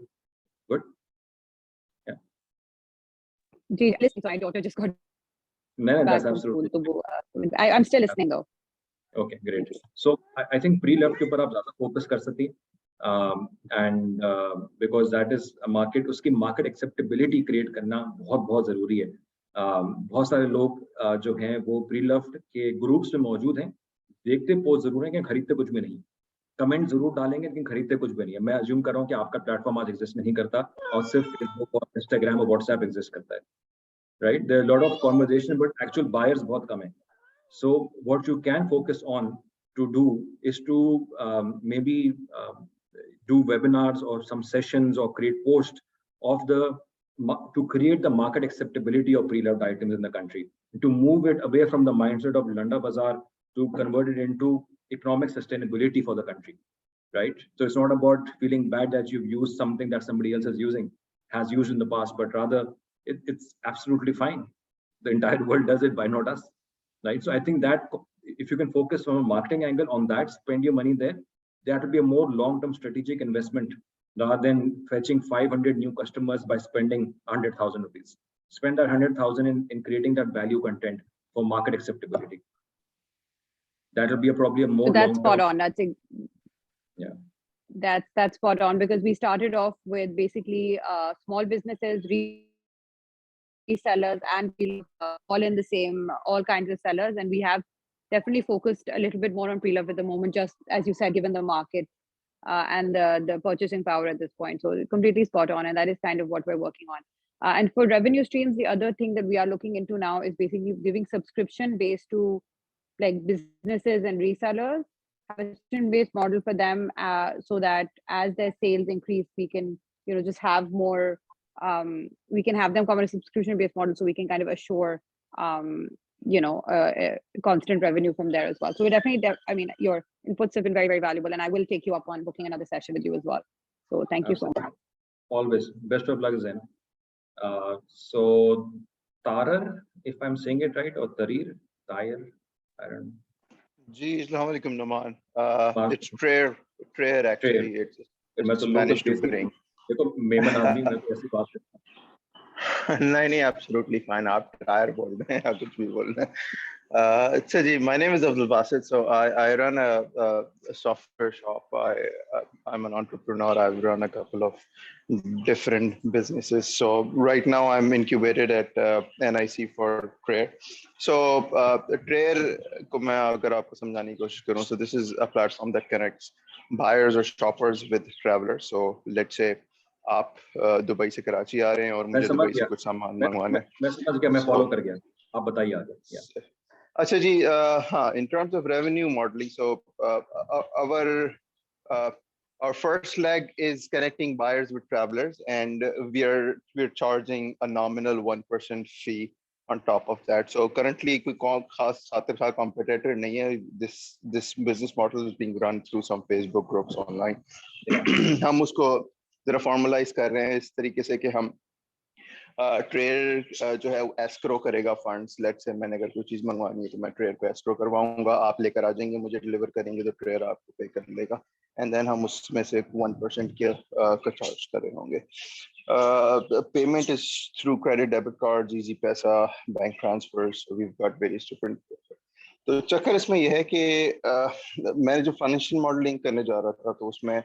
good. Yeah. Gee, listen, my daughter just got. No, that's absolutely. I'm still listening though. Okay, great. So I think pre-loved के ऊपर आप ज़्यादा focus कर सकती हैं. And because that is a market, उसकी market acceptability create करना बहुत ज़रूरी है. बहुत सारे लोग जो हैं वो pre-loved के groups में मौजूद हैं, देखते पोस्ट जरूर है कि खरीदते कुछ भी नहीं, कमेंट जरूर डालेंगे लेकिन खरीदते कुछ भी नहीं है। मैं अज्यूम कर रहा हूँ कि आपका प्लेटफॉर्म आज एग्जिस्ट नहीं करता और सिर्फ फेसबुक और इंस्टाग्राम और व्हाट्सएप एग्जिस्ट करता है, right? There lot of conversation but actual buyers बहुत कम है। So what you can focus on to do is to maybe do webinars or some sessions or create posts of the to create the market acceptability of pre-loved items in the country, to move it away from the mindset of Landa Bazaar to convert it into economic sustainability for the country, right? So it's not about feeling bad that you've used something that somebody else has used in the past, but rather it's absolutely fine. The entire world does it, why not us, right? So I think that if you can focus from a marketing angle on that, spend your money there, that will be a more long-term strategic investment rather than fetching 500 new customers by spending 100,000 rupees. Spend that 100,000 in creating that value content for market acceptability. That will be probably a more So that's spot long-term. on. Yeah. That's spot on, because we started off with basically small businesses, resellers, and all in the same, all kinds of sellers, and we have definitely focused a little bit more on pre-love at the moment, just as you said, given the market and the purchasing power at this point. So completely spot on, and that is kind of what we're working on. And for revenue streams, the other thing that we are looking into now is basically giving subscription based to like businesses and resellers, have a subscription-based model for them, so that as their sales increase, we can, just have more. We can have them come on a subscription-based model, so we can kind of assure, constant revenue from there as well. So we definitely, I mean, your inputs have been very, very valuable, and I will take you up on booking another session with you as well. So thank you so much. Always, best of luck, Zen. So Tarar, if I'm saying it right, or Tarir, Tair, I don't know. Ji, Assalamu alaikum, Nauman. It's prayer actually. It's Spanish to bring. देखो मेमन आदमी मैं कैसी बात करता नहीं, absolutely fine. आप tyre बोल रहे हैं या कुछ भी बोल रहे हैं. So ji, my name is Abdul Basit. So I run a software shop. I'm an entrepreneur. I've run a couple of different businesses. So right now I'm incubated at NIC for Prayer. So Prayer को मैं अगर आपको समझाने की कोशिश करूँ, so this is a platform that connects buyers or shoppers with travelers. So let's say आप Dubai से कराची आ रहे हैं और मुझे दुबई से कुछ सामान मंगवाना है. मैं समझ गया, मैं फॉलो कर गया. आप बताइए आगे. अच्छा जी, हाँ, in terms of revenue modeling, so our first leg is connecting buyers with travelers, and we're charging a nominal 1% fee on top of that. So currently कोई खास साथ competitor नहीं है. This business model is being run through some Facebook groups online. हम उसको जरा formalize कर रहे हैं इस तरीके से कि हम ट्रेड जो है एस्क्रो करेगा फंड्स. लेट्स से मैंने अगर कोई चीज मंगवानी है तो मैं ट्रेड को एस्क्रो करवाऊंगा, आप लेकर आ जाएंगे, मुझे डिलीवर करेंगे तो ट्रेड आपको पे कर लेगा, एंड देन हम उसमें से 1% का चार्ज कर रहे होंगे. Payment is through credit, debit card, Easypaisa, bank transfers. We have got various different. तो चक्कर इसमें यह है कि मैं जो फाइनेंशियल मॉडलिंग करने जा रहा था तो उसमें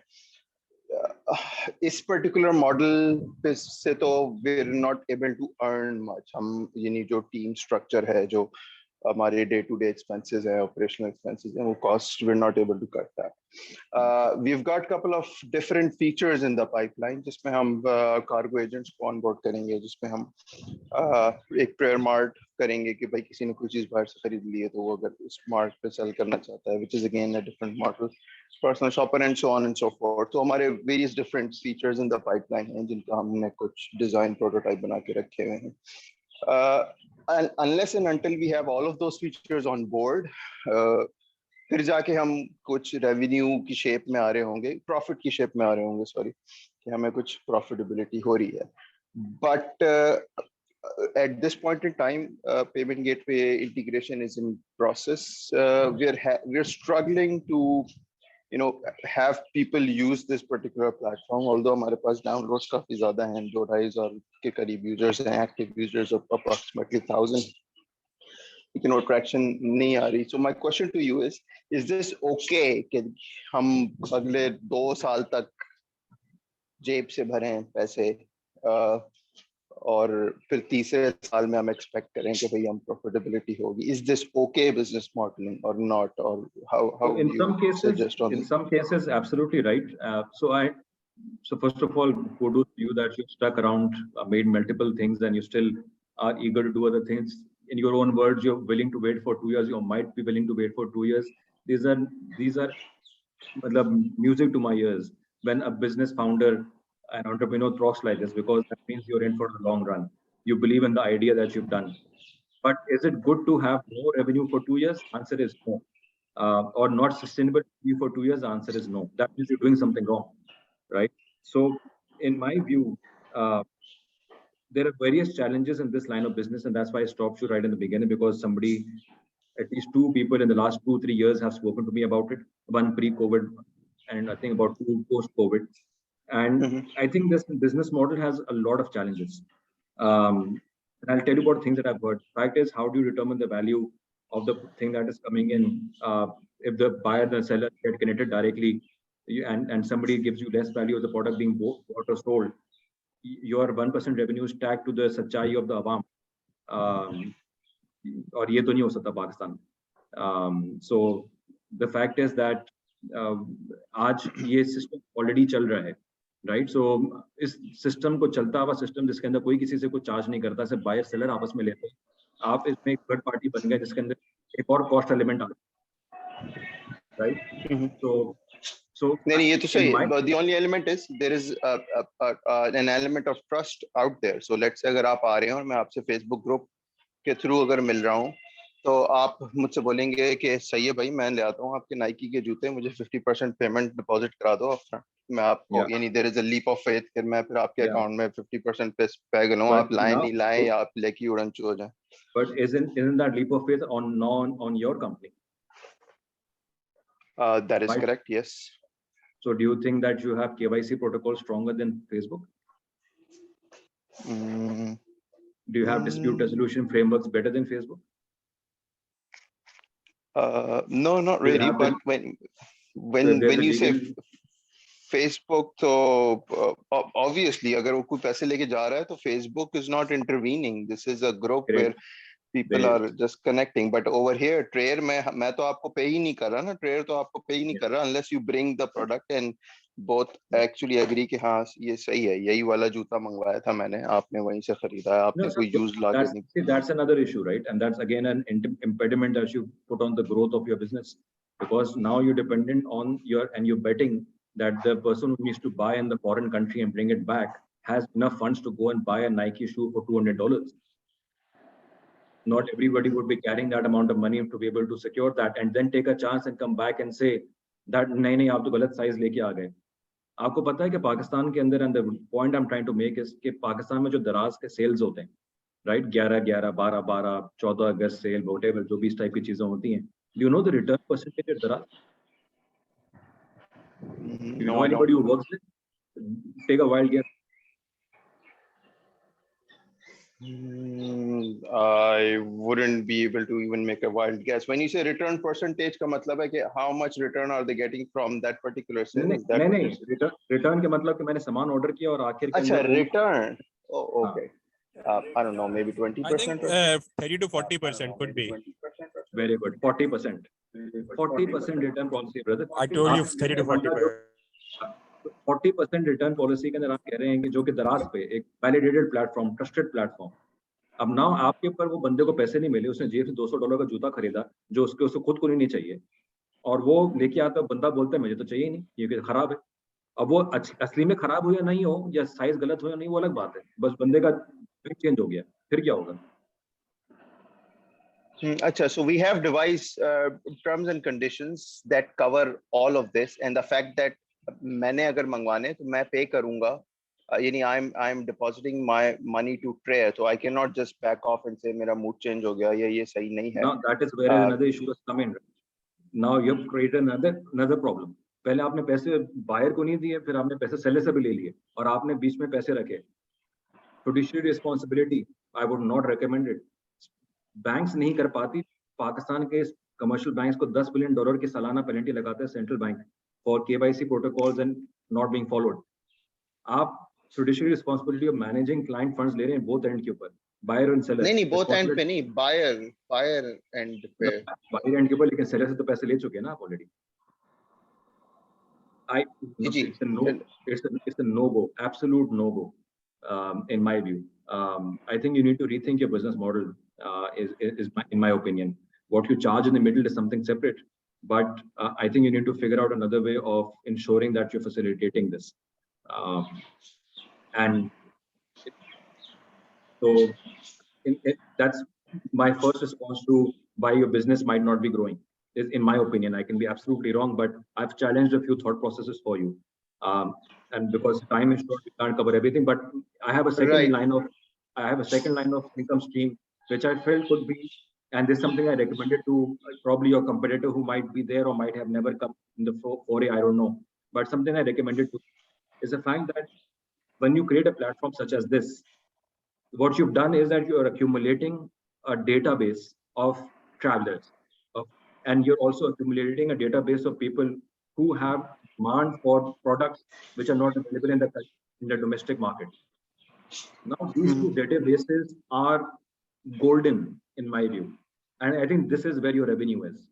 इस पर्टिकुलर मॉडल से तो we are not able to earn much. हम यानी जो टीम स्ट्रक्चर है, जो हमारे डे टू डे एक्सपेंसेस है, ऑपरेशनल एक्सपेंसेस हैं, वो cost we are not able to cut that. We have got couple of different features in the pipeline, जिसमें हम कार्गो एजेंट्स को ऑनबोर्ड करेंगे, जिसमें हम एक प्रेयर मार्ट करेंगे कि भाई किसी ने कोई चीज बाहर से खरीद ली है तो वो अगर उस मार्ट पे सेल करना चाहता है, which is again a different model, personal shopper and so on and so forth. तो हमारे various different features in the pipeline हैं जिनका हमने कुछ design prototype बना के रखे हुए हैं. Unless and until we have all of those features on board, फिर जाके हम कुछ revenue की shape में आ रहे होंगे, profit की shape में आ रहे होंगे, sorry, कि हमें कुछ profitability हो रही है. But at this point in time, payment gateway integration is in process. We're struggling to have people use this particular platform, although हमारे पास downloads काफी ज़्यादा हैं, 2,500 के करीब users हैं, active users of approximately 1,000. लेकिन traction नहीं आ रही. So my question to you is this okay कि हम अगले 2 साल तक जेब से भरें पैसे और फिर तीसरे साल में हम एक्सपेक्ट करें कि भाई हम प्रॉफिटेबिलिटी होगी. Is this okay business modeling or not, or how So in do some you cases, suggest on this? absolutely right. So first of all, kudos to you that you stuck around, made multiple things, and you still are eager to do other things. In your own words, you're willing to wait for 2 years. You might be willing to wait for 2 years. These are music to my ears when a business founder, an entrepreneur talks like this, because that means you're in for the long run. You believe in the idea that you've done. But is it good to have no revenue for 2 years? Answer is no. Or not sustainable for 2 years? Answer is no. That means you're doing something wrong, right? So, in my view, there are various challenges in this line of business, and that's why I stopped you right in the beginning, because somebody, at least two people in the last 2-3 years have spoken to me about it. One pre-COVID, and I think about two post-COVID. And I think this business model has a lot of challenges. And I'll tell you about things that I've heard. Fact is, how do you determine the value of the thing that is coming in? If the buyer and the seller get connected directly, and somebody gives you less value of the product being bought or sold, your 1% revenue is tagged to the सच्चाई of the awam. और ये तो नहीं हो सकता Pakistan. So the fact is that आज ये system already चल रहा है, राइट? सो इस सिस्टम को चलता हुआ सिस्टम जिसके अंदर कोई किसी से कोई चार्ज नहीं करता, सिर्फ बायर सेलर आपस में लेते हैं. आप इसमें एक थर्ड पार्टी बन गए जिसके अंदर एक और कॉस्ट एलिमेंट आ गया, राइट? So नहीं ये तो सही है. The only element is there is an element of trust out there. So let's say अगर आप आ रहे हैं और मैं आपसे Facebook ग्रुप के थ्रू अगर मिल रहा हूँ, तो आप मुझसे बोलेंगे कि सही है भाई, मैं ले आता हूँ आपके नाइकी के जूते, मुझे 50% पेमेंट डिपॉजिट करा दो अपफ्रंट. मैं आपको यानी there is a leap of faith कि मैं फिर आपके अकाउंट में 50% पे लूं, आप लाएं नहीं लाएं, आप लेके उड़न चो जाए. But isn't that leap of faith on your company? That is correct, yes. So do you think that you have KYC protocol stronger than Facebook? Do you have dispute resolution frameworks better than Facebook? No, not really. But when you say Facebook, तो obviously अगर वो कोई पैसे लेके जा रहा है तो Facebook is not intervening. This is a group where people are just connecting. But over here, Trayer मैं तो आपको पे ही नहीं कर रहा ना. Trayer तो आपको पे ही नहीं कर रहा unless you bring the product and both actually agree कि हाँ ये सही है, यही वाला जूता मंगवाया था मैंने, आपने वहीं से खरीदा है, आपने कोई यूज ला के नहीं. That's another issue, right? And that's again an impediment that you put on the growth of your business, because now you're dependent on you're betting that the person who needs to buy in the foreign country and bring it back has enough funds to go and buy a Nike shoe for $200. Not everybody would be carrying that amount of money to be able to secure that and then take a chance and come back and say that नहीं आप तो गलत size लेके आ गए. आपको पता है कि पाकिस्तान के अंदर, and the point I'm trying to make is कि पाकिस्तान में जो दराज के सेल्स होते हैं, राइट, 11-11, 12-12, 14 अगस्त सेल, whatever, जो भी इस टाइप की चीजें होती हैं, do you know the return percentage at दराज? Do you know anybody who works there? Take a wild guess. I wouldn't be able to even make a wild guess. When you say return percentage, का मतलब है कि how much return are they getting from that particular sale? नहीं, return के मतलब कि मैंने सामान ऑर्डर किया और आखिर के अच्छा return. Oh, okay. I don't know, maybe 20%. 30 to 40% could be. Very good. 40%. 40% return policy, brother. I told you 30 to 40%. 40% return policy के अंदर आप कह रहे हैं कि जो कि दराज पे एक वैलिडेटेड प्लेटफॉर्म, ट्रस्टेड प्लेटफॉर्म, अब नाउ आपके ऊपर वो बंदे को पैसे नहीं मिले, उसने जेब से $200 का जूता खरीदा जो उसको खुद को नहीं चाहिए, और वो लेके आता, बंदा बोलता है मुझे तो चाहिए नहीं, ये खराब है. अब वो असली में खराब हो या नहीं हो, या साइज गलत हो या नहीं, वो अलग बात है, बस बंदे का चेंज हो गया, फिर क्या होगा? अच्छा, so we have devised terms and conditions that cover all of this, and the fact that मैंने अगर मंगवाने तो मैं पे करूंगा, यानी I'm depositing my money to Trayer, so I cannot just back off and say मेरा mood change हो गया या ये सही नहीं है. Now that is where another issue has come in. Now you have created another problem. पहले आपने पैसे बायर को नहीं दिए, फिर आपने पैसे सेलर से भी ले लिए और आपने बीच में पैसे रखे. Fiduciary responsibility, I would not recommend it. Banks नहीं कर पाती. पाकिस्तान के कमर्शियल बैंक्स को $10 बिलियन की सालाना पेनल्टी लगाते हैं central bank for KYC protocols and not being followed. आप fiduciary responsibility of managing client funds ले रहे हैं both end के ऊपर, buyer and seller. नहीं both end पे नहीं, buyer end पे. Buyer end के ऊपर, लेकिन seller से तो पैसे ले चुके हैं ना आप already. It's a no-go, absolute no-go, in my view. I think you need to rethink your business model, in my opinion. What you charge in the middle is something separate, but I think you need to figure out another way of ensuring that you're facilitating this. And so that's my first response to why your business might not be growing. Is in my opinion, I can be absolutely wrong, but I've challenged a few thought processes for you. And because time is short, we can't cover everything, but I have a second line of income stream, which I felt could be, and this is something I recommended to probably your competitor who might be there or might have never come in the foray, I don't know. But something I recommended to is the fact that when you create a platform such as this, what you've done is that you're accumulating a database of travelers, and you're also accumulating a database of people who have demand for products which are not available in the domestic market. Now, these two databases are golden in my view, and I think this is where your revenue is.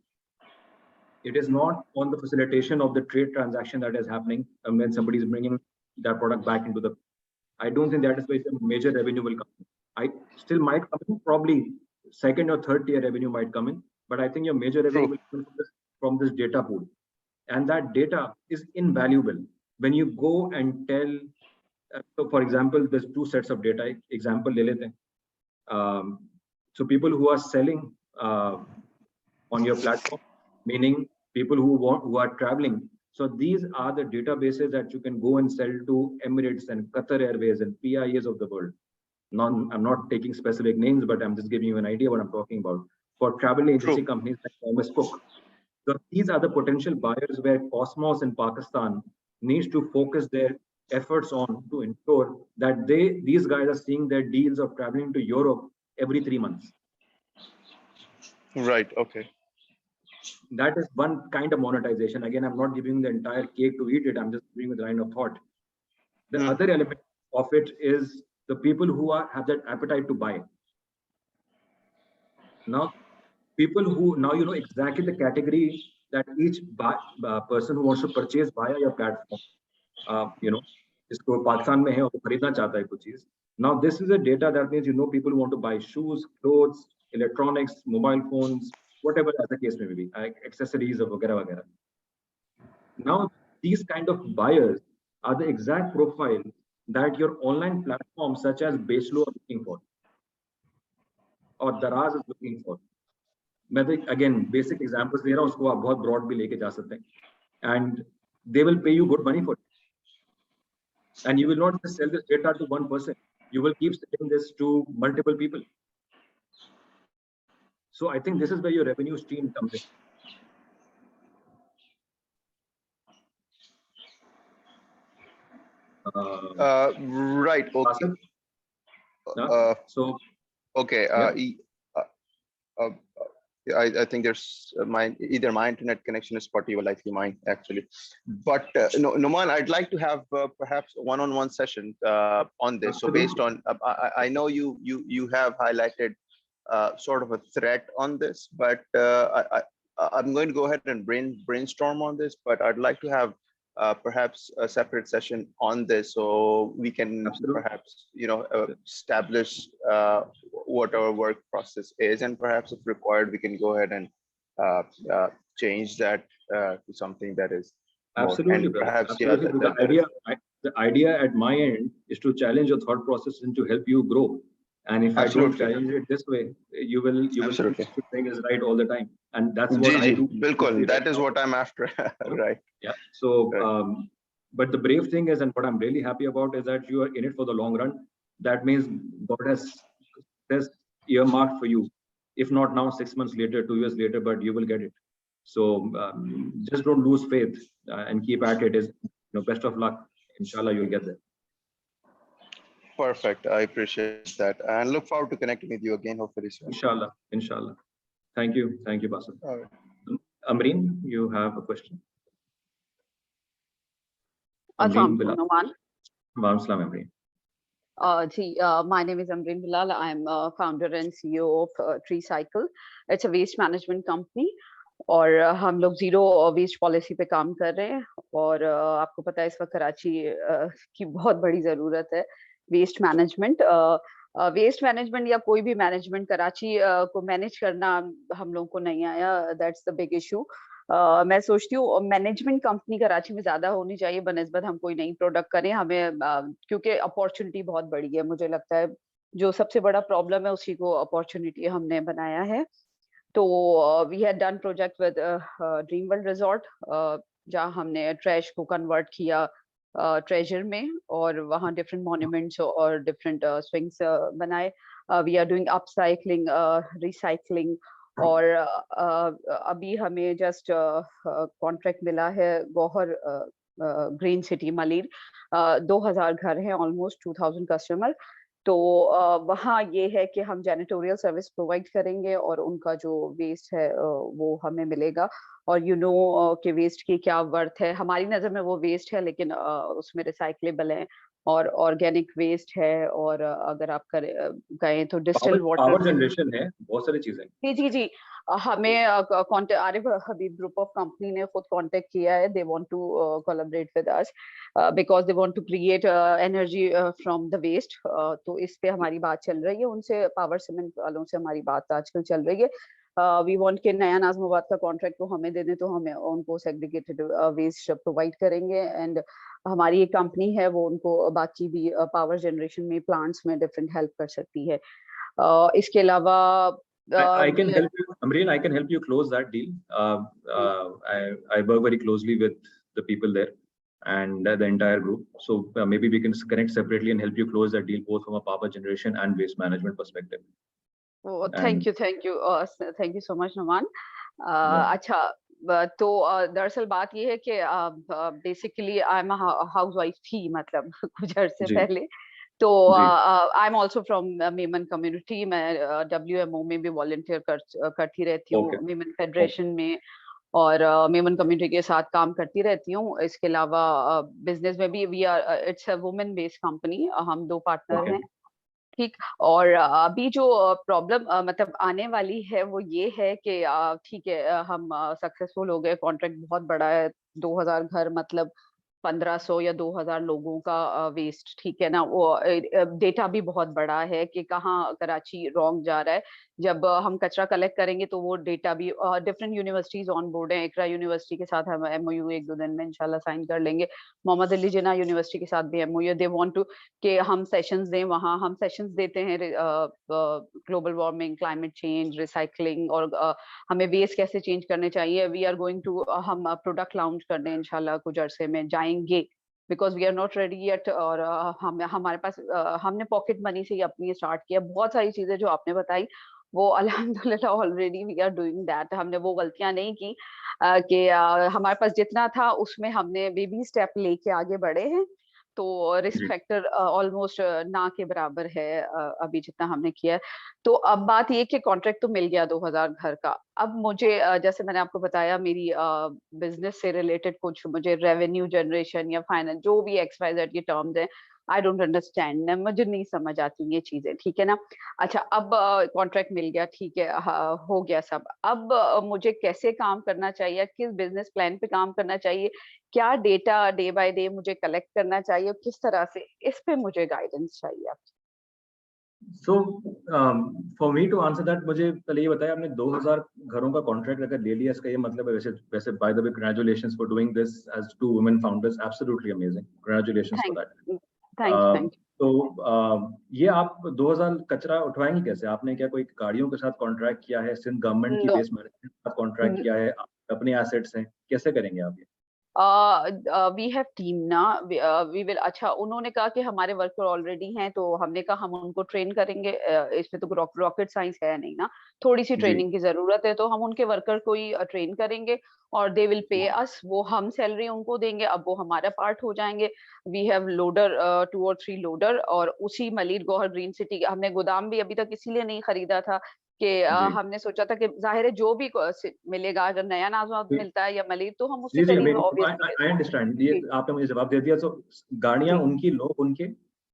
It is not on the facilitation of the trade transaction that is happening when somebody is bringing that product back into the. I don't think that is where the major revenue will come in. I still might come in, probably second or third tier revenue might come in, but I think your major revenue will come from this data pool. And that data is invaluable. When you go and tell, so for example, there's two sets of data, example, le lete hain. So people who are selling on your platform, meaning people who are traveling. So these are the databases that you can go and sell to Emirates and Qatar Airways and PIAs of the world. I'm not taking specific names, but I'm just giving you an idea what I'm talking about. For travel agency companies like Thomas Cook. So these are the potential buyers where Cosmos in Pakistan needs to focus their efforts on to ensure that these guys are seeing their deals of traveling to Europe every 3 months. Right, okay. That is one kind of monetization. Again, I'm not giving the entire cake to eat it. I'm just giving a line of thought. The other element of it is the people who have that appetite to buy. Now, people who now you know exactly the category that each person who wants to purchase via your platform, isko Pakistan mein hai aur kharidna chahta hai kuch cheez. Now, this is a data that means you know people who want to buy shoes, clothes, electronics, mobile phones, whatever as the case may be, accessories or vagara vagara. Now, these kind of buyers are the exact profile that your online platform such as Beslo are looking for, or Daraz is looking for. Again, basic examples दे रहा हूँ, उसको आप बहुत broad भी लेके जा सकते हैं, and they will pay you good money for it. And you will not just sell this data to one person. You will keep selling this to multiple people. So I think this is where your revenue stream comes in. Right. Okay. So okay. I think there's either my internet connection is spotty or likely mine actually. But Nauman, I'd like to have perhaps one-on-one session on this. So based on, I know you have highlighted sort of a threat on this, but I'm going to go ahead and brainstorm on this. But I'd like to have perhaps a separate session on this, so we can perhaps establish what our work process is, and perhaps if required, we can go ahead and change that to something that is absolutely. Perhaps absolutely. The idea at my end is to challenge your thought process and to help you grow. And if I don't challenge it this way, you will think is right all the time, and that's what I do. Bilkul, that is what I'm after. Right. Yeah. So, but the brave thing is, and what I'm really happy about is that you are in it for the long run. That means God has earmarked for you. If not now, 6 months later, 2 years later, but you will get it. So just don't lose faith and keep at it. Is best of luck. Inshallah, you'll get there. Perfect. I appreciate that, and look forward to connecting with you again, hopefully soon. Inshallah. Thank you, Basil. All right. Amreen, you have a question. Nauman. Waam Salam, Amreen. My name is Amreen Bilal. I'm founder and CEO of Tree Cycle. It's a waste management company. और हम लोग zero waste policy पे काम कर रहे हैं और आपको पता है इस वक्त कराची की बहुत बड़ी जरूरत है वेस्ट मैनेजमेंट या कोई भी मैनेजमेंट कराची को मैनेज करना हम लोग को नहीं आया दैट्स द बिग इशू मैं सोचती हूँ मैनेजमेंट कंपनी कराची में ज्यादा होनी चाहिए बनिस्बत हम कोई नई प्रोडक्ट करें हमें क्योंकि अपॉर्चुनिटी बहुत बड़ी है मुझे लगता है जो सबसे बड़ा प्रॉब्लम है उसी को अपॉर्चुनिटी हमने बनाया है तो we had done project with Dream World Resort जहाँ हमने ट्रैश को कन्वर्ट किया ट्रेजर में और वहाँ डिफरेंट मॉन्यूमेंट्स और डिफरेंट स्विंग्स बनाए we are doing upcycling recycling और अभी हमें जस्ट कॉन्ट्रैक्ट मिला है गौहर ग्रीन सिटी मलिर 2000 घर हैं ऑलमोस्ट 2000 कस्टमर तो वहाँ ये है कि हम जैनिटोरियल सर्विस प्रोवाइड करेंगे और उनका जो वेस्ट है वो हमें मिलेगा और कि वेस्ट की क्या वर्थ है हमारी नज़र में वो वेस्ट है लेकिन उसमें रिसाइक्लेबल है और ऑर्गेनिक वेस्ट है और अगर आप गए तो डिस्टिल वाटर पावर जनरेशन है बहुत सारी चीजें जी हमें Arif Habib group of company ने खुद कांटेक्ट किया है they want to collaborate with us because they want to create energy from the waste तो इस पे हमारी बात चल रही है उनसे पावर सीमेंट वालों से हमारी बात आजकल चल रही है वी वांट के नया नाजमाबाद का कॉन्ट्रैक्ट को हमें दे दें तो हमें उनको सेग्रीगेटेड वेस्ट प्रोवाइड करेंगे एंड हमारी एक कंपनी है वो उनको बाकी भी पावर जनरेशन में प्लांट्स में डिफरेंट हेल्प कर सकती है इसके अलावा I can help you, Amreen. I can help you close that deal. I work very closely with the people there and the entire group. So maybe we can connect separately and help you close that deal both from a power generation and waste management perspective. Oh, thank you so much, Nauman. अच्छा तो दरअसल बात ये है कि basically I am house wife थी मतलब कुछ अरसे पहले तो I am also from Memon community मैं WMO में भी वॉलंटियर करती रहती हूँ मेमन फेडरेशन में और मेमन कम्युनिटी के साथ काम करती रहती हूँ इसके अलावा बिजनेस में भी we are it's a women based company हम 2 पार्टनर हैं ठीक और अभी जो प्रॉब्लम मतलब आने वाली है वो ये है कि ठीक है हम सक्सेसफुल हो गए कॉन्ट्रैक्ट बहुत बड़ा है 2000 घर मतलब 1500 या 2000 लोगों का वेस्ट ठीक है ना वो डेटा भी बहुत बड़ा है कि कहाँ कराची रॉन्ग जा रहा है जब हम कचरा कलेक्ट करेंगे तो वो डेटा भी डिफरेंट यूनिवर्सिटीज ऑन बोर्ड है इकरा यूनिवर्सिटी के साथ हम MOU 1-2 दिन में इंशाल्लाह साइन कर लेंगे मोहम्मद अली जिन्ना यूनिवर्सिटी के साथ भी MOU दे वांट टू कि हम सेशंस दें वहाँ हम सेशंस देते हैं global warming climate change recycling और हमें वेस्ट कैसे चेंज करने चाहिए वी आर गोइंग टू हम प्रोडक्ट लॉन्च करने इंशाल्लाह कुछ अरसे में जाएंगे because we are not ready yet और हम हमारे पास हमने पॉकेट मनी से ही अपनी स्टार्ट किया बहुत सारी चीजें जो आपने बताई वो अल्हम्दुलिल्लाह already we are doing that हमने वो गलतियां नहीं की कि हमारे पास जितना था उसमें हमने बेबी स्टेप लेके आगे बढ़े हैं तो रिस्क फैक्टर ऑलमोस्ट ना के बराबर है अभी जितना हमने किया है तो अब बात ये कि कॉन्ट्रैक्ट तो मिल गया 2000 घर का अब मुझे जैसे मैंने आपको बताया मेरी बिजनेस से रिलेटेड कुछ मुझे रेवेन्यू जनरेशन या फाइनेंस जो भी XYZ के टर्म्स हैं आई डोंट अंडरस्टैंड मुझे नहीं समझ आती ये चीजें ठीक है ना अच्छा अब कॉन्ट्रैक्ट मिल गया ठीक है हो गया सब अब मुझे कैसे काम करना चाहिए किस बिजनेस प्लान पे काम करना चाहिए क्या डेटा डे बाय डे मुझे कलेक्ट करना चाहिए किस तरह से इस पे मुझे गाइडेंस चाहिए आप So for me to answer that मुझे पहले ये बताया आपने 2000 घरों का कॉन्ट्रैक्ट अगर ले लिया इसका ये मतलब है वैसे by the way congratulations for doing this as 2 women founders absolutely amazing congratulations for that thank you तो ये आप 2000 कचरा उठवाएंगे कैसे आपने क्या कोई गाड़ियों के साथ कॉन्ट्रैक्ट किया है सिंध गवर्नमेंट की वेस्ट मैनेजमेंट के साथ कॉन्ट्रैक्ट किया है अपने एसेट्स हैं कैसे करेंगे आप ये वी हैव टीम ना वी विल अच्छा उन्होंने कहा कि हमारे वर्कर ऑलरेडी हैं तो हमने कहा हम उनको ट्रेन करेंगे इसमें तो रॉकेट साइंस है नहीं ना थोड़ी सी ट्रेनिंग की जरूरत है तो हम उनके वर्कर को ही ट्रेन करेंगे और दे विल पे अस वो हम सैलरी उनको देंगे अब वो हमारा पार्ट हो जाएंगे वी हैव लोडर 2 और 3 लोडर और उसी मलिर गौहर ग्रीन सिटी हमने गोदाम भी अभी तक इसीलिए नहीं खरीदा था कि जी हमने सोचा था कि जाहिर है जो भी मिलेगा, अगर नया नाजमा जी मिलता है या मलिर तो हम उससे जी जी, करेंगे ऑब्वियसली। आई अंडरस्टैंड, ये आपने मुझे जवाब दे दिया। सो गाड़ियां जी उनकी, लोग उनके,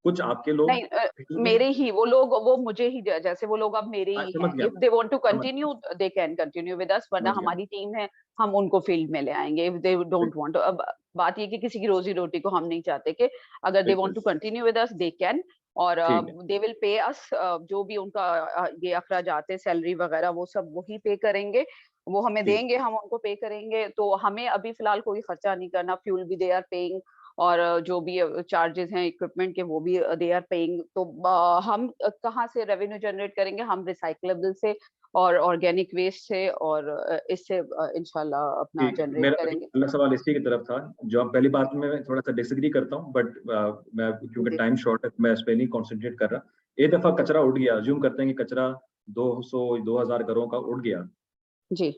कुछ आपके लोग नहीं, सिटी में। मेरे ही वो लोग, वो मुझे ही जैसे वो लोग अब मेरे ही समझ हैं, गया इफ दे वांट टू समझ गया continue they can continue with अस, वरना समझ गया। हमारी टीम है, हम उनको फील्ड में ले आएंगे इफ दे डोंट वांट। अब बात ये कि किसी की रोजी रोटी को हम नहीं चाहते, कि अगर दे वांट बिल्कुल to continue with us they can, और ठीक है। दे विल पे अस, जो भी उनका ये अखराजात है, सैलरी वगैरह, वो सब वही पे करेंगे, वो हमें ठीक। देंगे, हम उनको पे करेंगे। तो हमें अभी फिलहाल कोई खर्चा नहीं करना, फ्यूल भी दे आर पेइंग, और जो भी चार्जेस हैं इक्विपमेंट के वो भी दे आर पेइंग। तो हम कहाँ से रेवेन्यू जनरेट करेंगे? हम रिसाइक्लेबल से और ऑर्गेनिक वेस्ट से, और इससे इंशाल्लाह अपना ठीक, जनरेट मेरा करेंगे। अगला सवाल इसी की तरफ था। जो आप पहली बात में मैं थोड़ा सा डिसएग्री करता हूँ, बट मैं क्योंकि जी टाइम शॉर्ट है मैं इस पे नहीं कॉन्सेंट्रेट कर रहा। एक दफा कचरा उड़ गया, अज्यूम करते हैं कि कचरा 200 2000 घरों का उड़ गया, जी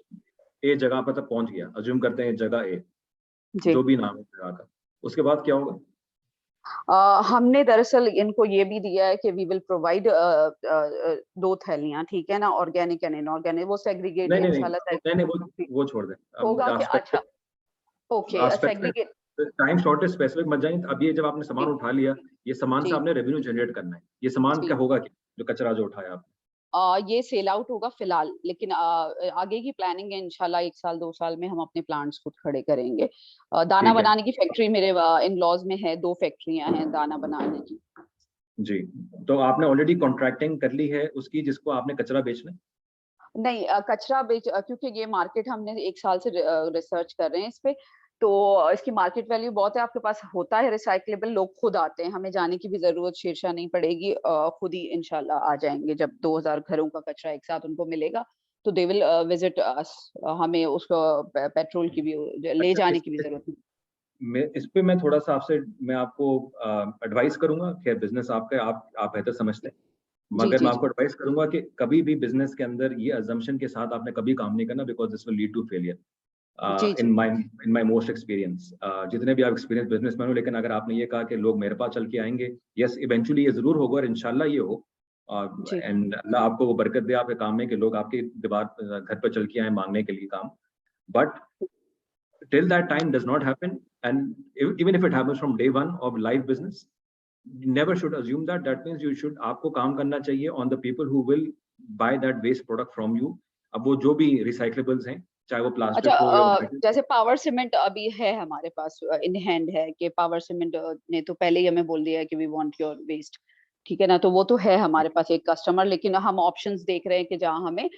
ए जगह पर तक पहुंच गया, अज्यूम करते हैं जगह ए, जी। जो भी नाम है जगह का, उसके बाद क्या होगा? हमने दरअसल इनको ये भी दिया है कि वी विल प्रोवाइड 2 थैलियां, ठीक है ना, ऑर्गेनिक एंड इनऑर्गेनिक, वो सेग्रीगेट नहीं नहीं नहीं इंशाल्लाह नहीं नहीं, वो छोड़ दें। होगा कि आप अच्छा okay specific, segregate. Time shortage specific मत जाएं। अब ये जब आपने सामान जी उठा लिया, ये सामान से जी आपने रेवेन्यू जनरेट करना है, ये सामान जी। क्या होगा, क्या जो कचरा जो उठाया आपने? ये सेल आउट होगा फिलहाल, लेकिन आगे की प्लानिंग है, इंशाल्लाह 1 साल 2 साल में हम अपने प्लांट्स खुद खड़े करेंगे। दाना ठीक है। बनाने की फैक्ट्री मेरे इन लॉज में है, 2 फैक्ट्रियां हैं दाना बनाने की। जी, तो आपने ऑलरेडी कॉन्ट्रैक्टिंग कर ली है उसकी, जिसको आपने कचरा बेचना है? नहीं, कचरा बेच क्योंकि ये मार्केट हमने 1 साल से रिसर्च कर रहे हैं इस पे, तो इसकी मार्केट वैल्यू बहुत है, आपके पास होता है रिसाइक्लेबल, लोग खुद आते हैं, हमें जाने की भी जरूरत शेरशाह नहीं पड़ेगी, खुद ही इंशाल्लाह आ जाएंगे। जब 2000 घरों का कचरा एक साथ उनको मिलेगा तो दे विल विजिट अस, हमें उसको पेट्रोल की भी ले अच्छा, जाने की भी जरूरत नहीं। इस पे मैं थोड़ा सा आपसे, मैं आपको एडवाइस करूंगा। खैर बिजनेस आपका, आप बेहतर समझते हैं, जी मगर जी मैं जी आपको एडवाइस करूंगा कि कभी भी बिजनेस के अंदर ये अजम्पशन के साथ आपने कभी काम नहीं करना, because this will lead to failure. जी जी। इन माय मोस्ट एक्सपीरियंस, जितने भी आप एक्सपीरियंस बिजनेसमैन हो, लेकिन अगर आपने ये कहा कि लोग मेरे पास चल के आएंगे, यस इवेंचुअली ये जरूर होगा और इंशाल्लाह ये हो, जी एंड अल्लाह आपको वो बरकत दे आपके काम में कि लोग आपके दीवार घर पर चल के आए मांगने के लिए काम। But till that time does not happen, and even if it happens from day one of live business, you never should assume that. That means you should, आपको काम करना चाहिए on the people who will buy that waste product from you। अब वो जो भी recyclables हैं, चाहे वो अच्छा, प्लास्टिक हो या मेटल। जैसे पावर सीमेंट अभी है हमारे पास इन हैंड है, कि पावर सीमेंट ने तो पहले ही हमें बोल दिया है कि वी वांट योर वेस्ट, ठीक है ना, तो वो तो है हमारे पास एक कस्टमर, लेकिन हम ऑप्शंस देख रहे हैं कि जहां हमें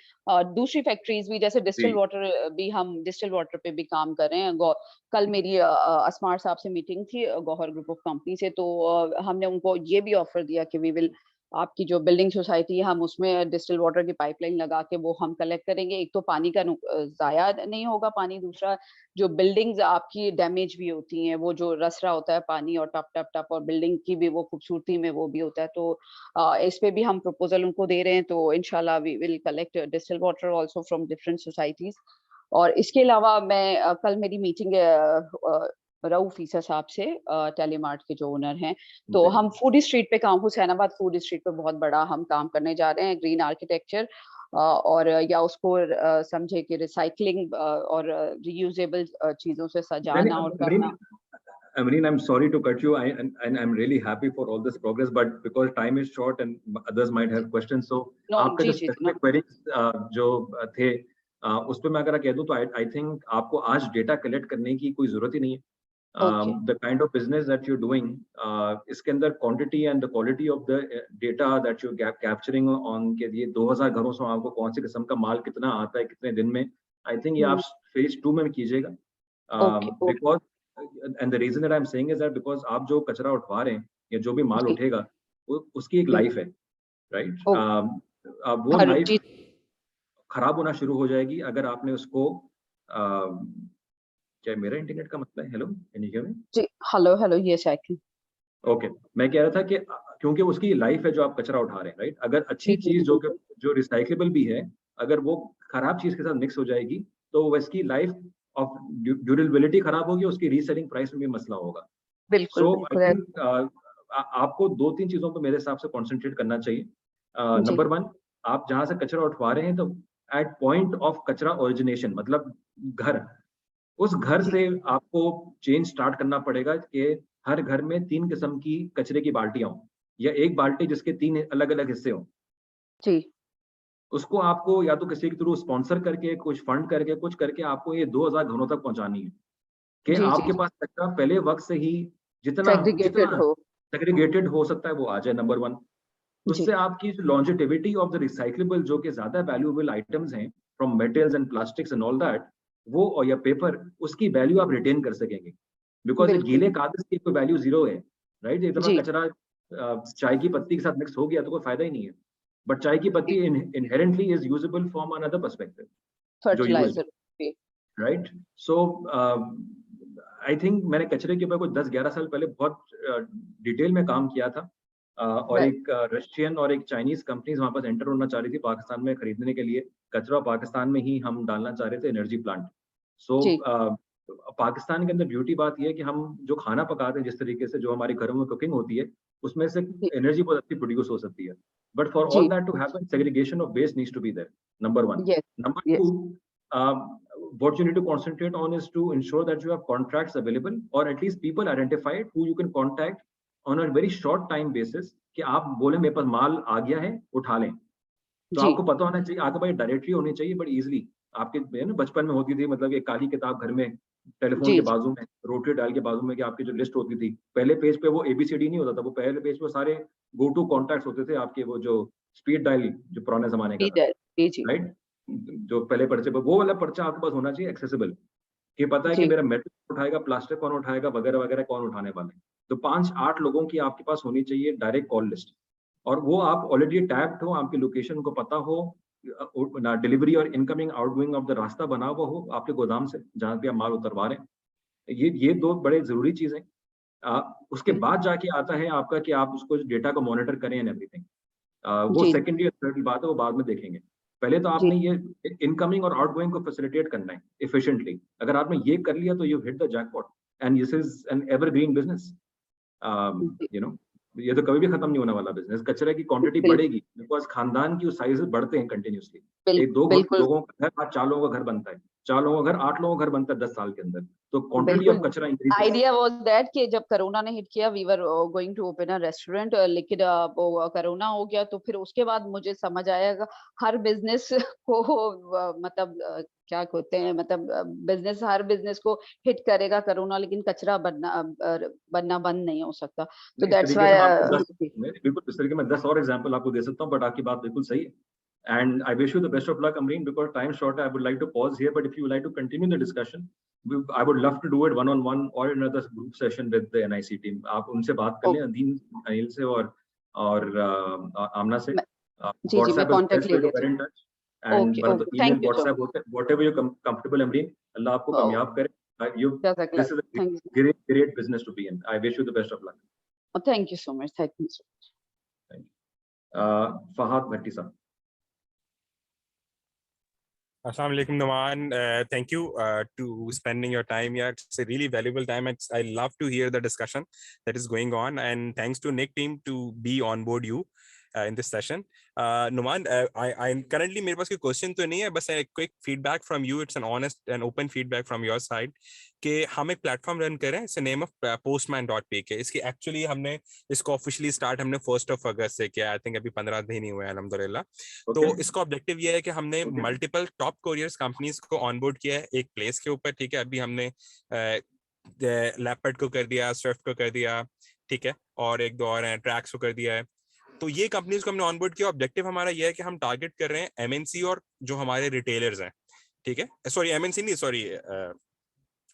दूसरी फैक्ट्रीज भी, जैसे डिस्टिल जी वाटर भी, हम डिस्टिल वाटर पे भी काम कर रहे हैं। कल मेरी असमार साहब से मीटिंग थी, गौहर ग्रुप ऑफ कंपनी से, तो हमने उनको ये भी ऑफर दिया कि वी विल, आपकी जो बिल्डिंग सोसाइटी है हम उसमें डिस्टिल वाटर की पाइपलाइन लगा के वो हम कलेक्ट करेंगे। एक तो पानी का जाया नहीं होगा पानी, दूसरा जो बिल्डिंग्स आपकी डैमेज भी होती हैं, वो जो रस रहा होता है पानी और टप टप टप, और बिल्डिंग की भी वो खूबसूरती में वो भी होता है, तो इस पे भी हम प्रपोजल उनको दे रहे हैं। तो इंशाल्लाह we will collect distil water also from different societies. और इसके अलावा मैं कल मेरी मीटिंग रऊफ ईसा साहब से, टेलीमार्ट के जो ओनर हैं, तो जी हम फूड स्ट्रीट पे काम, हुसैनाबाद फूड स्ट्रीट पे बहुत बड़ा हम काम करने जा रहे हैं, ग्रीन आर्किटेक्चर, और या उसको समझे कि रिसाइकलिंग और रीयूजेबल चीजों से नहीं सजाना और नहीं, करना। Amreen, I'm sorry to cut you. And I'm really happy for all this progress, but because time is short and others might have questions, so no आपका जी जो जी नो specific queries जो थे, उस पर मैं अगर कह दूं तो I think आपको आज डेटा कलेक्ट करने की कोई जरूरत ही नहीं है। Okay The kind of business that you're doing, इसके अंदर quantity and the quality of the data that you're capturing on के लिए 2000 घरों से आपको कौन सी किस्म का माल कितना आता है कितने दिन में, I think ये आप phase 2 में कीजिएगा। Okay okay Because and the reason that I'm saying is that because आप जो कचरा उठवा रहे हैं या जो भी माल जी उठेगा, उसकी एक लाइफ है, राइट? ओ अब वो हर लाइफ जी खराब होना शुरू हो जाएगी अगर आपने उसको क्या मेरा इंटरनेट का मतलब है? Hello, can you hear me? जी। Hello hello, yes I can. Okay, मैं कह रहा था कि क्योंकि उसकी लाइफ है जो आप कचरा उठा रहे हैं, राइट? अगर जी अच्छी जी चीज जो रिसाइक्लेबल भी है, अगर वो खराब चीज के साथ मिक्स हो जाएगी तो उसकी लाइफ ऑफ ड्यूरेबिलिटी खराब होगी, उसकी रीसेलिंग प्राइस में भी मसला होगा। बिल्कुल सो आई बिल्कुल थिंक आपको 2-3 चीजों पर मेरे हिसाब से कॉन्सेंट्रेट करना चाहिए। जी नंबर 1, आप जहां से कचरा उठवा रहे हैं, तो एट पॉइंट ऑफ कचरा ओरिजिनेशन, मतलब घर, उस घर से आपको चेंज स्टार्ट करना पड़ेगा कि हर घर में 3 किस्म की कचरे की बाल्टियां हों, या एक बाल्टी जिसके 3 अलग अलग हिस्से हों। जी उसको आपको या तो किसी के थ्रू स्पॉन्सर करके, कुछ फंड करके, कुछ करके आपको ये 2000 घरों तक पहुंचानी है, कि जी आपके जी पास कचरा पहले वक्त से ही जितना सेग्रीगेटेड जितना हो। सेग्रीगेटेड हो सकता है वो आ जाए, नंबर 1। जी उससे आपकी लॉन्जिटिविटी ऑफ द रिसाइक्लेबल, जो कि ज्यादा वैल्यूएबल आइटम्स हैं from metals and plastics and all that, वो और या पेपर, उसकी वैल्यू आप रिटेन कर सकेंगे। बिकॉज ये बिल्कुल। गीले कागज की कोई वैल्यू जीरो है, राइट? इतना जी कचरा चाय की पत्ती के साथ मिक्स हो गया तो कोई फायदा ही नहीं है। बट चाय की पत्ती inherently is usable from another perspective, जो यूज्ड, फर्टिलाइजर भी। राइट? सो आई थिंक मैंने कचरे के ऊपर कुछ 10-11 साल पहले बहुत डिटेल में काम किया था। और राइट एक रशियन और एक चाइनीज कंपनीज वहां पास एंटर होना चाह रही थी पाकिस्तान में खरीदने के लिए कचरा। पाकिस्तान में ही हम डालना चाह रहे थे एनर्जी प्लांट। सो जी पाकिस्तान के अंदर ब्यूटी बात यह है कि हम जो खाना पकाते हैं, जिस तरीके से जो हमारे घरों में कुकिंग होती है, उसमें से जी एनर्जी बहुत अच्छी प्रोड्यूस हो सकती है। बट फॉर ऑल जी that to happen, segregation of waste needs to be there, number 1। Yes number yes 2, what you need to concentrate on is to ensure that you have contracts available, or at least people identified who you can contact on a very short time basis, कि आप बोले मेरे पास माल आ गया है, उठा लें। तो जी आपको पता होना चाहिए, आपके पास डायरेक्टरी होनी चाहिए, बट इजीली आपके ना बचपन में होती थी, मतलब एक काली किताब घर में टेलीफोन जी के जी बाजू में, रोटरी डायल के बाजू में, कि आपकी जो लिस्ट होती थी, पहले पेज पे वो एबीसीडी नहीं होता था, वो पहले पेज पे सारे गो टू कॉन्टैक्ट्स होते थे आपके, वो जो स्पीड डायल जो पुराने जमाने का था, लीडर जी जी राइट? जो पहले पर्चे पर, वो वाला पर्चा आपके पास होना चाहिए एक्सेसिबल, कि पता है कि जी मेरा मेटल कौन उठाएगा, प्लास्टिक कौन उठाएगा, वगैरह वगैरह कौन उठाने वाले हैं। तो 5-8 लोगों की आपके पास होनी चाहिए डायरेक्ट कॉल लिस्ट, और वो आप ऑलरेडी टैग्ड हो, आपकी लोकेशन को पता हो, डिलीवरी और इनकमिंग आउटगोइंग ऑफ द रास्ता बना हुआ हो आपके गोदाम से जहां पे आप माल उतरवा रहे हैं। ये 2 बड़े जरूरी चीजें। उसके जी बाद जाके आता है आपका कि आप उसको डेटा को मॉनिटर करें एंड एवरीथिंग। वो जी सेकेंडरी और थर्ड बात है, वो बाद में देखेंगे। पहले तो जी आपने ये इनकमिंग और आउटगोइंग को फैसिलिटेट करना है एफिशिएंटली। अगर आपने ये कर लिया तो you hit the jackpot, and this is an evergreen business. जी यू नो, ये तो कभी भी खत्म नहीं होने वाला बिजनेस। कचरे की क्वांटिटी बिल्कुल बढ़ेगी बिकॉज खानदान की साइजेस बढ़ते हैं कंटिन्यूसली। एक दो बिल्कुल लोगों का घर आज 4 लोगों का घर बनता है, 4 लोगों का घर 8 लोगों का घर बनता है 10 साल के अंदर। तो क्वांटिटी बिल्कुल ऑफ कचरा इंक्रीजेस। आइडिया वाज दैट कि जब कोरोना ने हिट किया we were going to open a restaurant, लेकिन वो कोरोना हो गया तो फिर उसके बाद मुझे समझ आया हर बिजनेस को मतलब क्या कहते हैं, मतलब बिजनेस हर बिजनेस को हिट करेगा कोरोना, लेकिन कचरा बनना बंद नहीं हो सकता, तो नहीं, इस दैट्स तरीके से मैं आपको व्हाई 10, नहीं, बिल्कुल इस तरीके मैं 10 और एग्जांपल आपको दे सकता हूँ, बट आपकी बात बिल्कुल सही है। And I wish you the best of luck, Amreen, because time short. I would like to pause here, but if you would like to continue the discussion, I would love to do it one-on-one or another group session with the NIC team. आप उनसे बात कर लें, अनिल से और आमना से। जी जी मैं WhatsApp is the contact best ले way to लेती get हूँ। in touch, and ओके मतलब okay email, thank you so WhatsApp, whatever you're comfortable, Amreen. अल्लाह आपको मच, कामयाब करे। You, जज़ाकल्लाह, this is a thank great business to be in. I wish you the best of luck. You so much, thank you. Thank you. Fahad Bhatti sir. Assalamu alaikum, Nauman. Thank you to spending your time here. It's a really valuable time. I love to hear the discussion that is going on, and thanks to Nick team to be on board you in this session. Nauman, I'm currently मेरे पास कोई question तो नहीं है, बस a quick feedback from you. It's an honest and open feedback from your side कि हम एक platform run कर रहे हैं, इट्स नेम ऑफ postman.pay के। इसकी एक्चुअली हमने इसको ऑफिशियली स्टार्ट हमने 1 अगस्त से किया। आई थिंक अभी 15 दिन ही हुए हैं अल्हम्दुलिल्लाह। तो इसका ऑब्जेक्टिव ये है कि हमने मल्टीपल टॉप कोरियर्स कंपनीज को ऑनबोर्ड किया है एक प्लेस के ऊपर, ठीक है। अभी हमने लैपटॉप को कर दिया, स्विफ्ट को कर दिया, ठीक है, और एक दो और हैं, ट्रैक्स को कर दिया है। तो ये कंपनीज को हमने ऑनबोर्ड किया। ऑब्जेक्टिव हमारा ये है कि हम टारगेट कर रहे हैं एमएनसी और जो हमारे रिटेलर्स हैं, ठीक है, सॉरी एमएनसी नहीं, सॉरी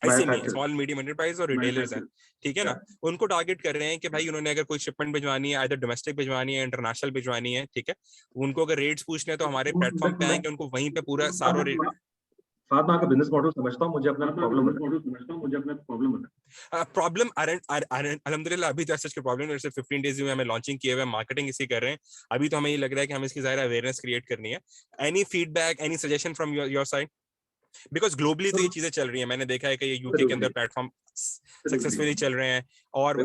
ऐसे नहीं, स्मॉल मीडियम एंटरप्राइज और रिटेलर्स हैं, ठीक है ना। उनको टारगेट कर रहे हैं कि भाई उन्होंने अगर कोई शिपमेंट भिजवानी है, आइदर डोमेस्टिक भिजवानी है, इंटरनेशनल भिजवानी है, ठीक है, उनको अगर रेट्स पूछने हैं तो हमारे प्लेटफॉर्म पे आएंगे, उनको वहीं पे पूरा सारो रेट। साथ में आपका बिजनेस मॉडल समझता हूँ, मुझे अपना प्रॉब्लम प्रॉब्लम अल्हम्दुलिल्लाह अभी तो सच के प्रॉब्लम सिर्फ 15 डेज हुए हमें लॉन्चिंग किए हुए, मार्केटिंग इसी कर रहे हैं। अभी तो हमें ये लग रहा है कि हमें इसकी ज़्यादा अवेयरनेस क्रिएट करनी है। Any feedback, any suggestion from your side? Because globally तो ये चीजें चल रही हैं, मैंने देखा है कि ये यूके के अंदर प्लेटफॉर्म सक्सेसफुली चल रहे हैं और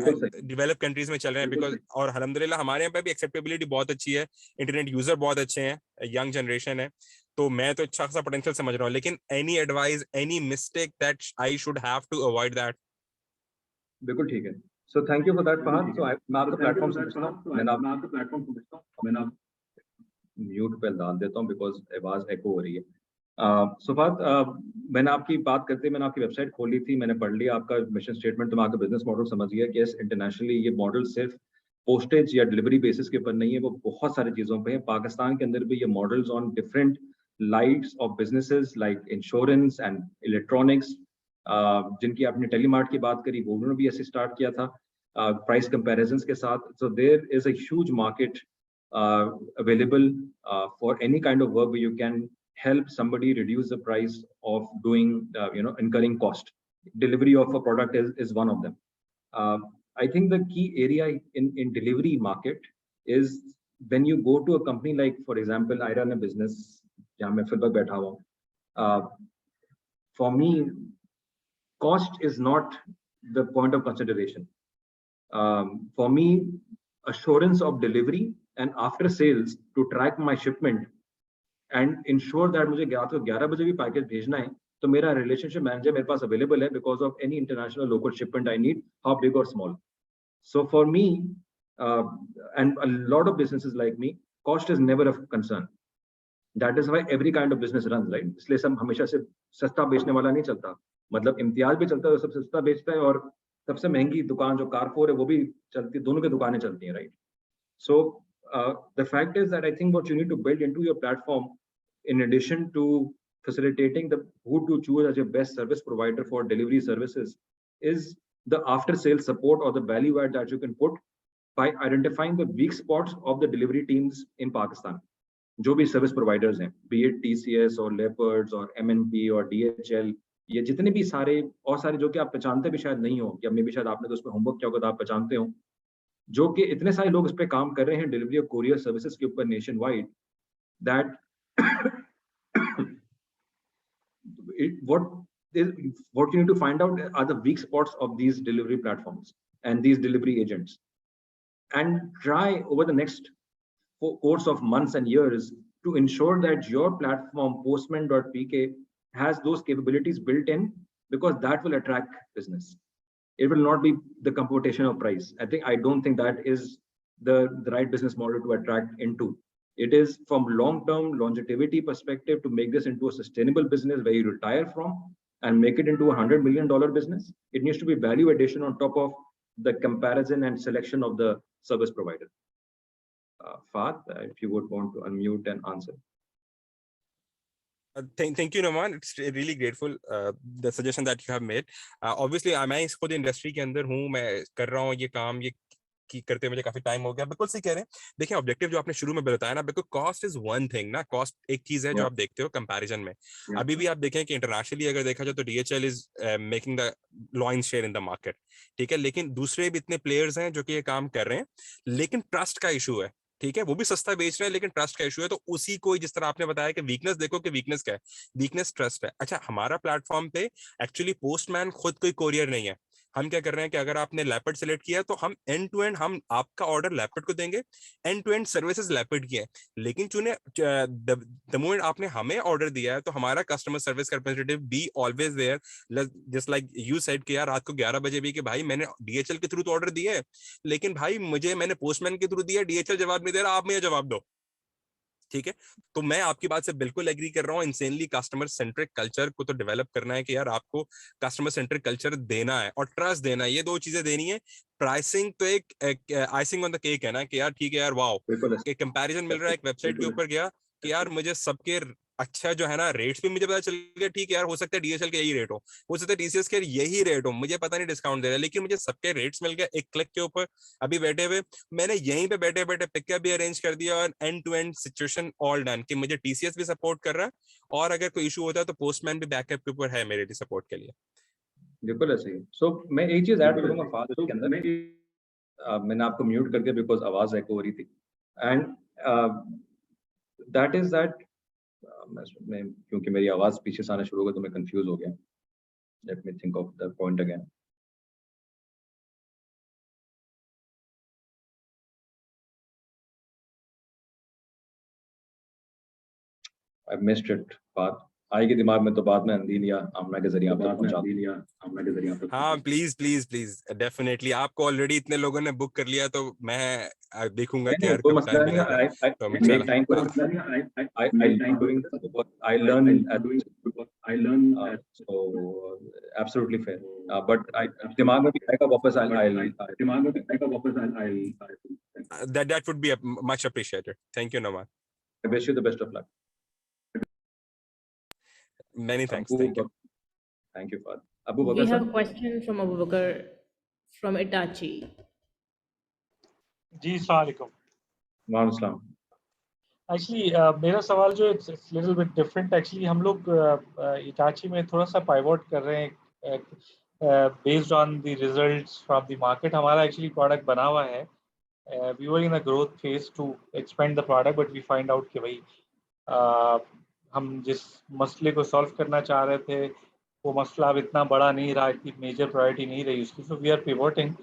डेवलप कंट्रीज में चल रहे हैं, बिकॉज और अल्हम्दुलिल्लाह हमारे यहाँ पे भी एक्सेप्टेबिलिटी बहुत अच्छी है, इंटरनेट यूजर बहुत अच्छे हैं, यंग जनरेशन है, तो मैं तो अच्छा खासा पोटेंशियल समझ रहा हूँ। लेकिन any advice, any mistake that I should have to avoid that? बिल्कुल ठीक है। So thank you for that Fahad. सो मैं आपको प्लेटफॉर्म समझता हूँ, मैं म्यूट पे डाल देता हूँ बिकॉज आवाज एको हो रही है। सो फहद, मैंने आपकी बात करते, मैंने आपकी वेबसाइट खोली थी, मैंने पढ़ लिया आपका मिशन स्टेटमेंट, तो मैं आपका बिजनेस मॉडल समझ गया कि इंटरनेशनली ये मॉडल सिर्फ पोस्टेज या डिलीवरी बेसिस के ऊपर नहीं है, वो बहुत सारी चीजों पे है। पाकिस्तान के अंदर भी ये models on different lights off businesses like insurance and electronics, जिनकी आपने टेलीमार्ट की बात करी, वो उन्होंने भी ऐसे स्टार्ट किया था प्राइस कंपैरिजंस के साथ। So there is a huge market available for any kind of work where you can help somebody reduce the price of doing incurring cost. Delivery of a product is one of them. I think the key area in delivery market is when you go to a company like, for example, I run a business जहाँ मैं फिर बैठा हुआ हूँ। For me, cost is not the point of consideration. For me, assurance of delivery and after sales to track my shipment and ensure that मुझे 11 बजे भी package भेजना है तो मेरा रिलेशनशिप मैनेजर मेरे पास अवेलेबल है because of any international local shipment I need, how big or small. So for me, and a lot of businesses like me, cost is never a concern. That is why every kind of business runs, right? इसलिए सब हमेशा से सस्ता बेचने वाला नहीं चलता, मतलब इम्तियाज भी चलता है तो सबसे सस्ता बेचता है, और सबसे महंगी दुकान जो कारफोर है वो भी चलती, दोनों की दुकानें चलती हैं, right? So the fact is that I think what you need to build into your platform, in addition to facilitating the who to choose as your best service provider for delivery services, is the after sales support or the value add that you can put by identifying the weak spots of the delivery teams in Pakistan. जो भी service providers हैं, be it TCS और Leopards और MNP और DHL, ये जितने भी सारे और सारे जो कि आप पहचानते भी शायद नहीं हो, या मे भी शायद आपने तो उस पर होमवर्क किया होगा तो आप पहचानते हो, जो कि इतने सारे लोग इस पे काम कर रहे हैं डिलीवरी और कोरियर सर्विसेज के ऊपर nation wide, that what you need to find out are the weak spots of these delivery platforms and these delivery agents, and try over the next course of months and years to ensure that your platform postman.pk has those capabilities built in, because that will attract business. It will not be the computation of price. I don't think that is the right business model to attract into. It is from long-term longevity perspective to make this into a sustainable business where you retire from and make it into $100 million business. It needs to be value addition on top of the comparison and selection of the service provider. Fahad, if you would want to unmute and answer. Thank you, Nauman. It's really grateful the suggestion that you have made. Obviously, मैं इस खुद industry के अंदर हूँ, मैं कर रहा हूँ ये काम, ये करते मुझे काफी टाइम हो गया। बिल्कुल सही कह रहे हैं। देखिए, ऑब्जेक्टिव जो आपने शुरू में बताया ना, बिल्कुल कॉस्ट इज वन थिंग ना, कॉस्ट एक चीज है जो आप देखते हो कंपैरिजन में। अभी भी आप देखें कि इंटरनेशनली अगर देखा जाए तो DHL is making the lion share in the market, ठीक है, लेकिन दूसरे भी इतने प्लेयर्स हैं जो कि ये काम कर रहे हैं, लेकिन ट्रस्ट का इशू है, ठीक है, वो भी सस्ता बेच रहे हैं लेकिन ट्रस्ट का इशू है। तो उसी को, जिस तरह आपने बताया कि वीकनेस देखो कि वीकनेस क्या है, वीकनेस ट्रस्ट है। अच्छा, हमारा प्लेटफॉर्म पे एक्चुअली पोस्टमैन खुद कोई कोरियर नहीं है। हम क्या कर रहे हैं कि अगर आपने लैपट सेलेक्ट किया तो हम एंड टू एंड, हम आपका ऑर्डर लैपट को देंगे, एंड टू एंड सर्विसेज लैपट की है। लेकिन चुने द मोमेंट आपने हमें ऑर्डर दिया है तो हमारा customer service representative be always there, just like you said कि यार रात को 11 बजे भी कि भाई मैंने DHL के थ्रू तो ऑर्डर दिया है, लेकिन भाई मैंने पोस्टमैन के थ्रू दिया, DHL जवाब नहीं दे रहा, आप मुझे जवाब दो, ठीक है। तो मैं आपकी बात से बिल्कुल एग्री कर रहा हूँ। इंसेनली कस्टमर सेंट्रिक कल्चर को तो डेवलप करना है कि यार आपको कस्टमर सेंट्रिक कल्चर देना है और ट्रस्ट देना है, ये दो चीजें देनी है। प्राइसिंग तो एक आइसिंग ऑन द केक है ना, कि यार ठीक है यार, वाओ, एक कंपैरिजन मिल रहा है, एक वेबसाइट के ऊपर गया कि यार मुझे सबके अच्छा जो है ना रेट्स भी मुझे पता चल गया, ठीक है यार, हो सकता है DHL के यही रेट हो सकता है TCS के यही रेट हो, मुझे पता नहीं डिस्काउंट दे रहा है, लेकिन मुझे सबके रेट्स मिल गए एक क्लिक के ऊपर। अभी बैठे हुए मैंने यहीं पे बैठे बैठे पिकअप भी अरेंज कर दिया और end to end situation all done, कि मुझे TCS भी सपोर्ट कर रहा है और अगर कोई इशू होता है तो पोस्टमैन भी बैकअप के ऊपर है मेरे लिए सपोर्ट के लिए। बिल्कुल ऐसे ही। सो मैं एक चीज ऐड करूंगा फाद इसके अंदर, मैंने आपको म्यूट कर दिया बिकॉज आवाज एको हो रही थी, एंड दैट इज दैट मैं क्योंकि मेरी आवाज पीछे से आना शुरू हो गई तो मैं कंफ्यूज हो गया. Let me think of the point again. I missed it. बात आएगी दिमाग में तो बाद में अंदील या आमना के जरिए आप तक पहुंचा दूं. हाँ प्लीज प्लीज प्लीज डेफिनेटली. आपको ऑलरेडी इतने लोगों ने बुक कर लिया तो मैं देखूंगा कि यार कोई कब मसला टाइम नहीं है. मिलेगा तो हमें I make चला. time for it. I doing this because I learn so absolutely fair. But I दिमाग में भी आएगा वापस. That would be much appreciated. Thank you, Nauman. I wish you the best of luck. Many thanks. Abu Thank you. Thank you, Fahad. Abu We Bakar have a sir. question from Abu Bakar from Itachi. जी अस्सलाम वालेकुम. वालेकुम अस्सलाम. Actually मेरा सवाल जो it's little bit different. Actually हम लोग Itachi में थोड़ा सा पाइवोट कर रहे हैं based on the results from the market. हमारा एक्चुअली प्रोडक्ट बना हुआ है. We were in a growth phase to expand the product but we find out कि भाई हम जिस मसले को सॉल्व करना चाह रहे थे वो मसला अब इतना बड़ा नहीं रहा, इतनी मेजर प्रायोरिटी नहीं रही उसकी. So we are pivoting.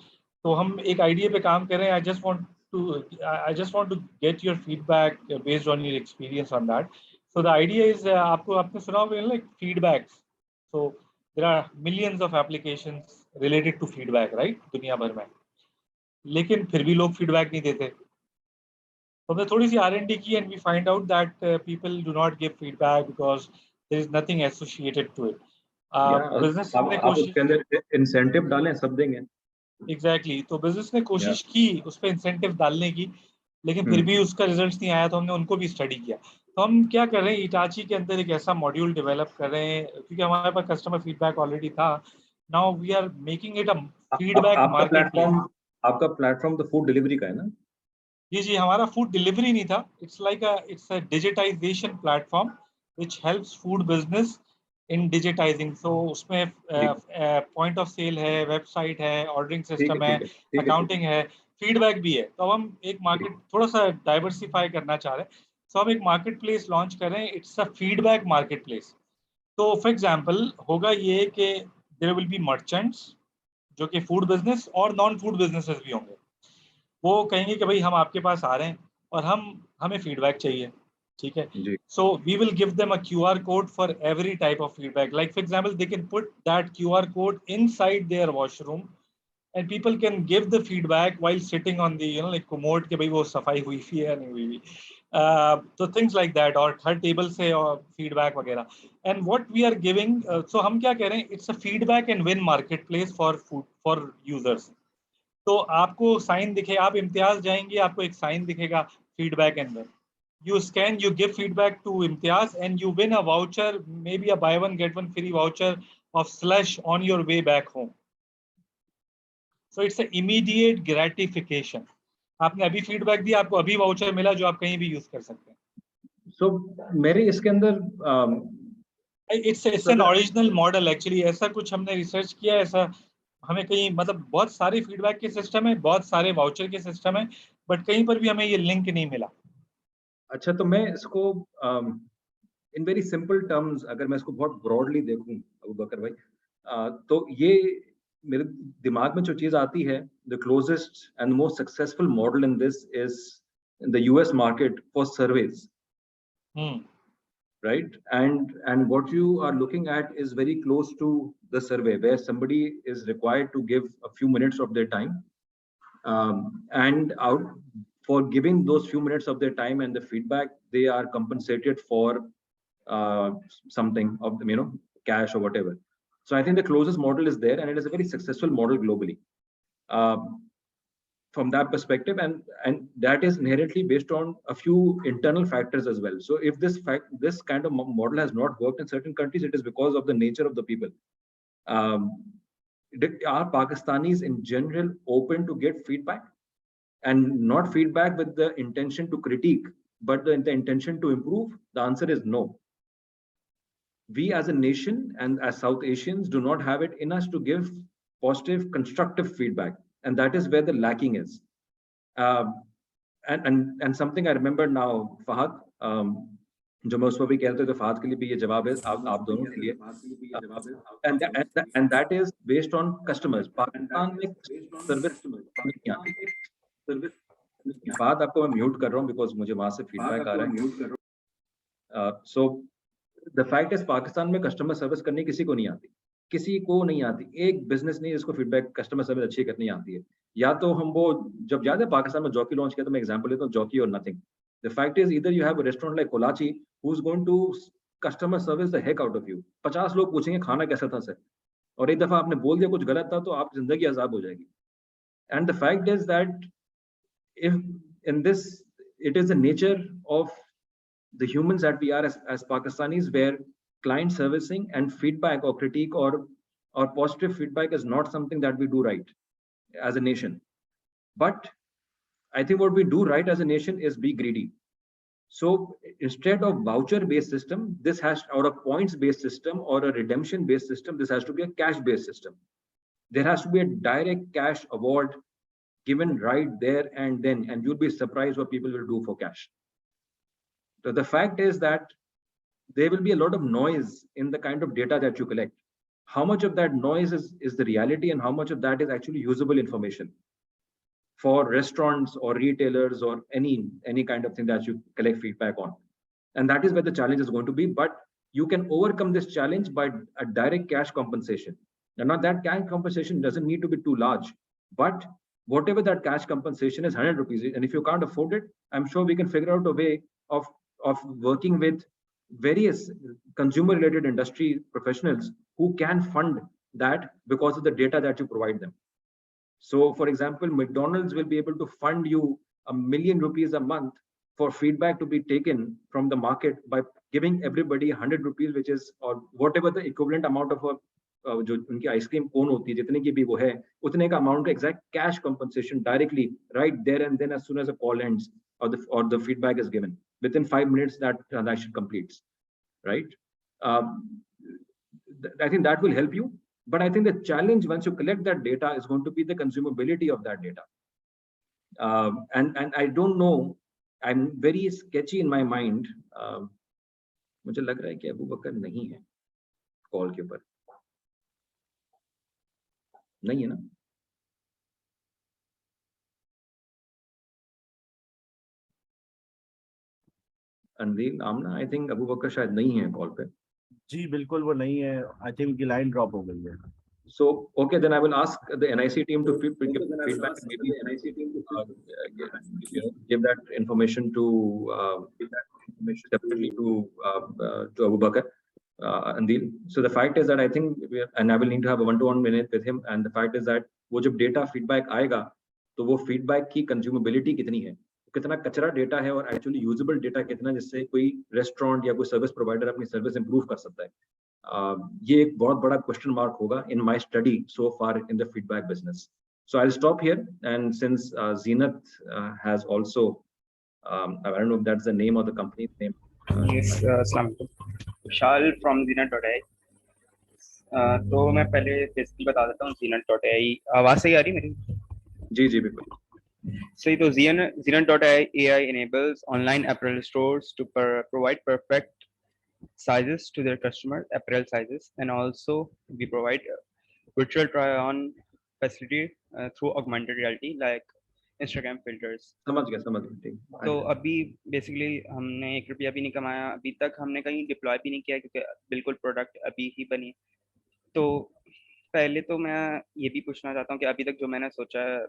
तो हम एक आइडिया पे काम कर रहे हैं. I just want to get your feedback based on your experience on that. So the idea is आपको आपने सुना होगा like feedbacks. So there are millions of applications related to feedback, right? दुनिया भर में. लेकिन फिर भी लोग feedback नहीं देते. तो हमने थोड़ी सी R&D की and we find out that people do not give feedback because there is nothing associated to it. Business ने आप उसके अंदर इंसेंटिव डालें सब देंगे. एग्जैक्टली. तो बिजनेस ने कोशिश की उस पर इंसेंटिव डालने की, लेकिन फिर भी उसका रिजल्ट नहीं आया. तो हमने उनको भी स्टडी किया. तो हम क्या कर रहे हैं, इटाची के अंदर एक ऐसा मॉड्यूल डेवलप कर रहे हैं क्योंकि हमारे पास कस्टमर फीडबैक ऑलरेडी था. Now we are making it a feedback market. आपका प्लेटफॉर्म तो फूड डिलीवरी का है ना? जी, हमारा फूड डिलीवरी नहीं था. It's a digitization platform which helps food business in digitizing. So उसमें पॉइंट ऑफ सेल है, वेबसाइट है, ऑर्डरिंग सिस्टम है, अकाउंटिंग है, फीडबैक भी है. तो अब हम एक मार्केट थोड़ा सा डाइवर्सिफाई करना चाह रहे हैं. सो हम एक मार्केट प्लेस लॉन्च कर रहे हैं. It's a feedback market place. तो फॉर एग्जाम्पल होगा ये कि देयर विल बी मर्चेंट्स जो कि फूड बिजनेस और नॉन फूड बिजनेसेस भी होंगे. वो कहेंगे कि भाई हम आपके पास आ रहे हैं और हमें फीडबैक चाहिए. ठीक है. So we will give them a QR code for every type of feedback. Like for example, they can put that QR code inside their washroom and people can give the feedback while sitting on the like commode कि भाई वो सफाई हुई थी या नहीं हुई. So things like that. और हर टेबल से और फीडबैक वगैरह. And what we are giving, so हम क्या कह रहे हैं, it's a feedback and win marketplace for food for users. तो आपको साइन दिखे, आप इम्तियाज जाएंगे, आपको एक साइन दिखेगा feedback and win. You scan, you give feedback to Imtiaz and you win a voucher, maybe a buy one get one free voucher of slush on your way back home. So it's an immediate gratification. आपने अभी feedback दिया, आपको अभी voucher मिला जो आप कहीं भी यूज कर सकते हैं. So मेरे इसके अंदर it's an original model actually. ऐसा कुछ हमने रिसर्च किया, ऐसा हमें कहीं मतलब बहुत सारे फीडबैक के सिस्टम है, बहुत सारे वाउचर के सिस्टम है, बट कहीं पर भी हमें ये लिंक नहीं मिला. अच्छा, तो मैं इसको इन वेरी सिंपल टर्म्स अगर मैं इसको बहुत ब्रॉडली देखूं अबू बकर भाई, तो ये मेरे दिमाग में जो चीज आती है, the closest and most successful model in this is in the US market for surveys. Right? And what you are looking at is very close to the survey where somebody is required to give a few minutes of their time, and out for giving those few minutes of their time and the feedback, they are compensated for something of them, cash or whatever. So I think the closest model is there, and it is a very successful model globally. From that perspective, and that is inherently based on a few internal factors as well. So if this kind of model has not worked in certain countries, it is because of the nature of the people. Are Pakistanis in general open to get feedback, and not feedback with the intention to critique, but the intention to improve? The answer is no. We as a nation and as South Asians do not have it in us to give positive, constructive feedback. And that is where the lacking is. And something I remember now, Fahad, जो मैं उस पर भी कह रहा था, तो Fahd के लिए भी ये जवाब है आप दोनों के लिए, and that is based on customers. Pakistan में सर्विस नहीं आती। फाद आपको मैं म्यूट कर रहा हूँ बिकॉज मुझे वहां से फीडबैक आ रहा है। सो द फैक्ट इज पाकिस्तान में कस्टमर सर्विस करनी किसी को नहीं आती, किसी को नहीं आती। एक बिजनेस नहीं जिसको फीडबैक कस्टमर सर्विस अच्छी करनी आती है। या तो हम वो जब याद है पाकिस्तान में जॉकी लॉन्च किया, तो मैं एग्जांपल लेता हूँ, जॉकी और nothing. The fact is either you have a restaurant like Kolachi who is going to customer service the heck out of you. 50 लोग पूछेंगे खाना कैसा था सर, और एक दफा आपने बोल दिया कुछ गलत था तो आप जिंदगी आजाद हो जाएगी। And the fact is that if in this, it is the nature of the humans that we are as Pakistanis, where client servicing and feedback or critique or positive feedback is not something that we do right as a nation. But I think what we do right as a nation is be greedy. So instead of voucher based system, this has, or a points based system or a redemption based system, this has to be a cash based system. There has to be a direct cash award given right there and then, and you'll be surprised what people will do for cash. So the fact is that there will be a lot of noise in the kind of data that you collect. How much of that noise is the reality, and how much of that is actually usable information for restaurants or retailers or any kind of thing that you collect feedback on? And that is where the challenge is going to be. But you can overcome this challenge by a direct cash compensation. And now that cash compensation doesn't need to be too large, but whatever that cash compensation is, 100 rupees, and if you can't afford it, I'm sure we can figure out a way of working with various consumer related industry professionals who can fund that because of the data that you provide them. So for example, McDonald's will be able to fund you ₹1 million a month for feedback to be taken from the market by giving everybody 100 rupees, which is, or whatever the equivalent amount of a जो उनकी ice cream cone होती है, जितने की भी वो है, उतने का amount exact cash compensation directly right there and then as soon as a call ends or the feedback is given, within 5 minutes that transaction completes, right? I think that will help you. But I think the challenge once you collect that data is going to be the consumability of that data. And I don't know, I'm very sketchy in my mind. मुझे लग रहा है कि अबू बकर नहीं है call के ऊपर, नहीं है ना? अंदील, आमना, आई थिंक अबू बकर शायद नहीं है कॉल पे। जी बिल्कुल वो नहीं है, आई थिंक उनकी लाइन ड्रॉप हो गई है। So okay, then I will ask the NIC team to give feedback and maybe give that information to separately to Abu Bakr Andil. So the fact is that I think and I will need to have a one-to-one minute with him. And the fact is that वो जब data feedback आएगा तो वो feedback की consumability कितनी है, कितना कचरा डेटा है और एक्चुअली यूजेबल डेटा कितना, जिससे कोई रेस्टोरेंट या कोई सर्विस प्रोवाइडर अपनी सर्विस इंप्रूव कर सकता है। ये एक बहुत बड़ा क्वेश्चन मार्क होगा in my study so far in the feedback business. So I'll stop here, and since Zenith has also I don't know if that's the name of the company's name. Yes, Vishal from Zenith.ai. तो मैं पहले basically बता देता हूँ Zenith.ai। आवाज सही आ रही मेरी? जी जी बिल्कुल। So तो Zenith.ai enables online apparel stores to provide perfect sizes to their customers, apparel sizes, and also we provide virtual try-on facility through augmented reality like Instagram filters. समझ गया ठीक। तो अभी बेसिकली हमने ₹1 भी नहीं कमाया अभी तक, हमने कहीं डिप्लॉय भी नहीं किया क्योंकि बिल्कुल प्रोडक्ट अभी ही बनी। तो पहले तो मैं ये भी पूछना चाहता हूँ कि अभी तक जो मैंने सोचा है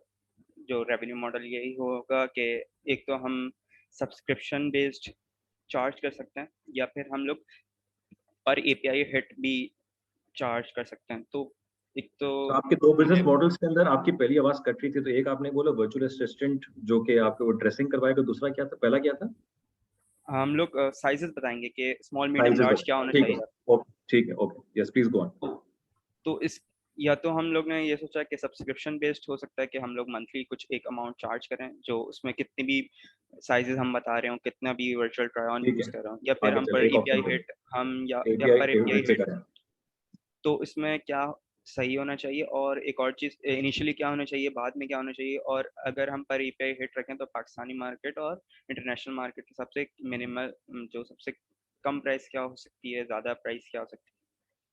जो रेवेन्यू मॉडल यही होगा कि एक तो हम सब्सक्रिप्शन बेस्ड चार्ज कर सकते हैं या फिर हम लोग पर एपीआई हिट भी चार्ज कर सकते हैं। तो एक तो आपके दो बिजनेस मॉडल्स के अंदर आपकी पहली आवाज कट रही थी, तो एक आपने बोला वर्चुअल असिस्टेंट जो कि आपको ड्रेसिंग करवाएगा, दूसरा क्या था, पहला क्या था? हम लोग साइजेस बताएंगे कि स्मॉल मीडियम लार्ज क्या होना चाहिए। ठीक है, okay, yes please go on. तो इस या तो हम लोग ने ये सोचा कि सब्सक्रिप्शन बेस्ड हो सकता है कि हम लोग मंथली कुछ एक अमाउंट चार्ज करें जो उसमें कितनी भी साइजेस हम बता रहे हो, कितना भी वर्चुअल ट्राई ऑन यूज कर रहा हूँ, या फिर हम पर एपीआई हिट हम या पर एपीआई हिट। तो इसमें क्या सही होना चाहिए और एक और चीज इनिशियली क्या होना चाहिए, बाद में क्या होना चाहिए, और अगर हम पर एपीआई हिट रखें तो पाकिस्तानी मार्केट और इंटरनेशनल मार्केट के सबसे मिनिमल जो सबसे कम प्राइस क्या हो सकती है, ज़्यादा प्राइस क्या हो सकती है,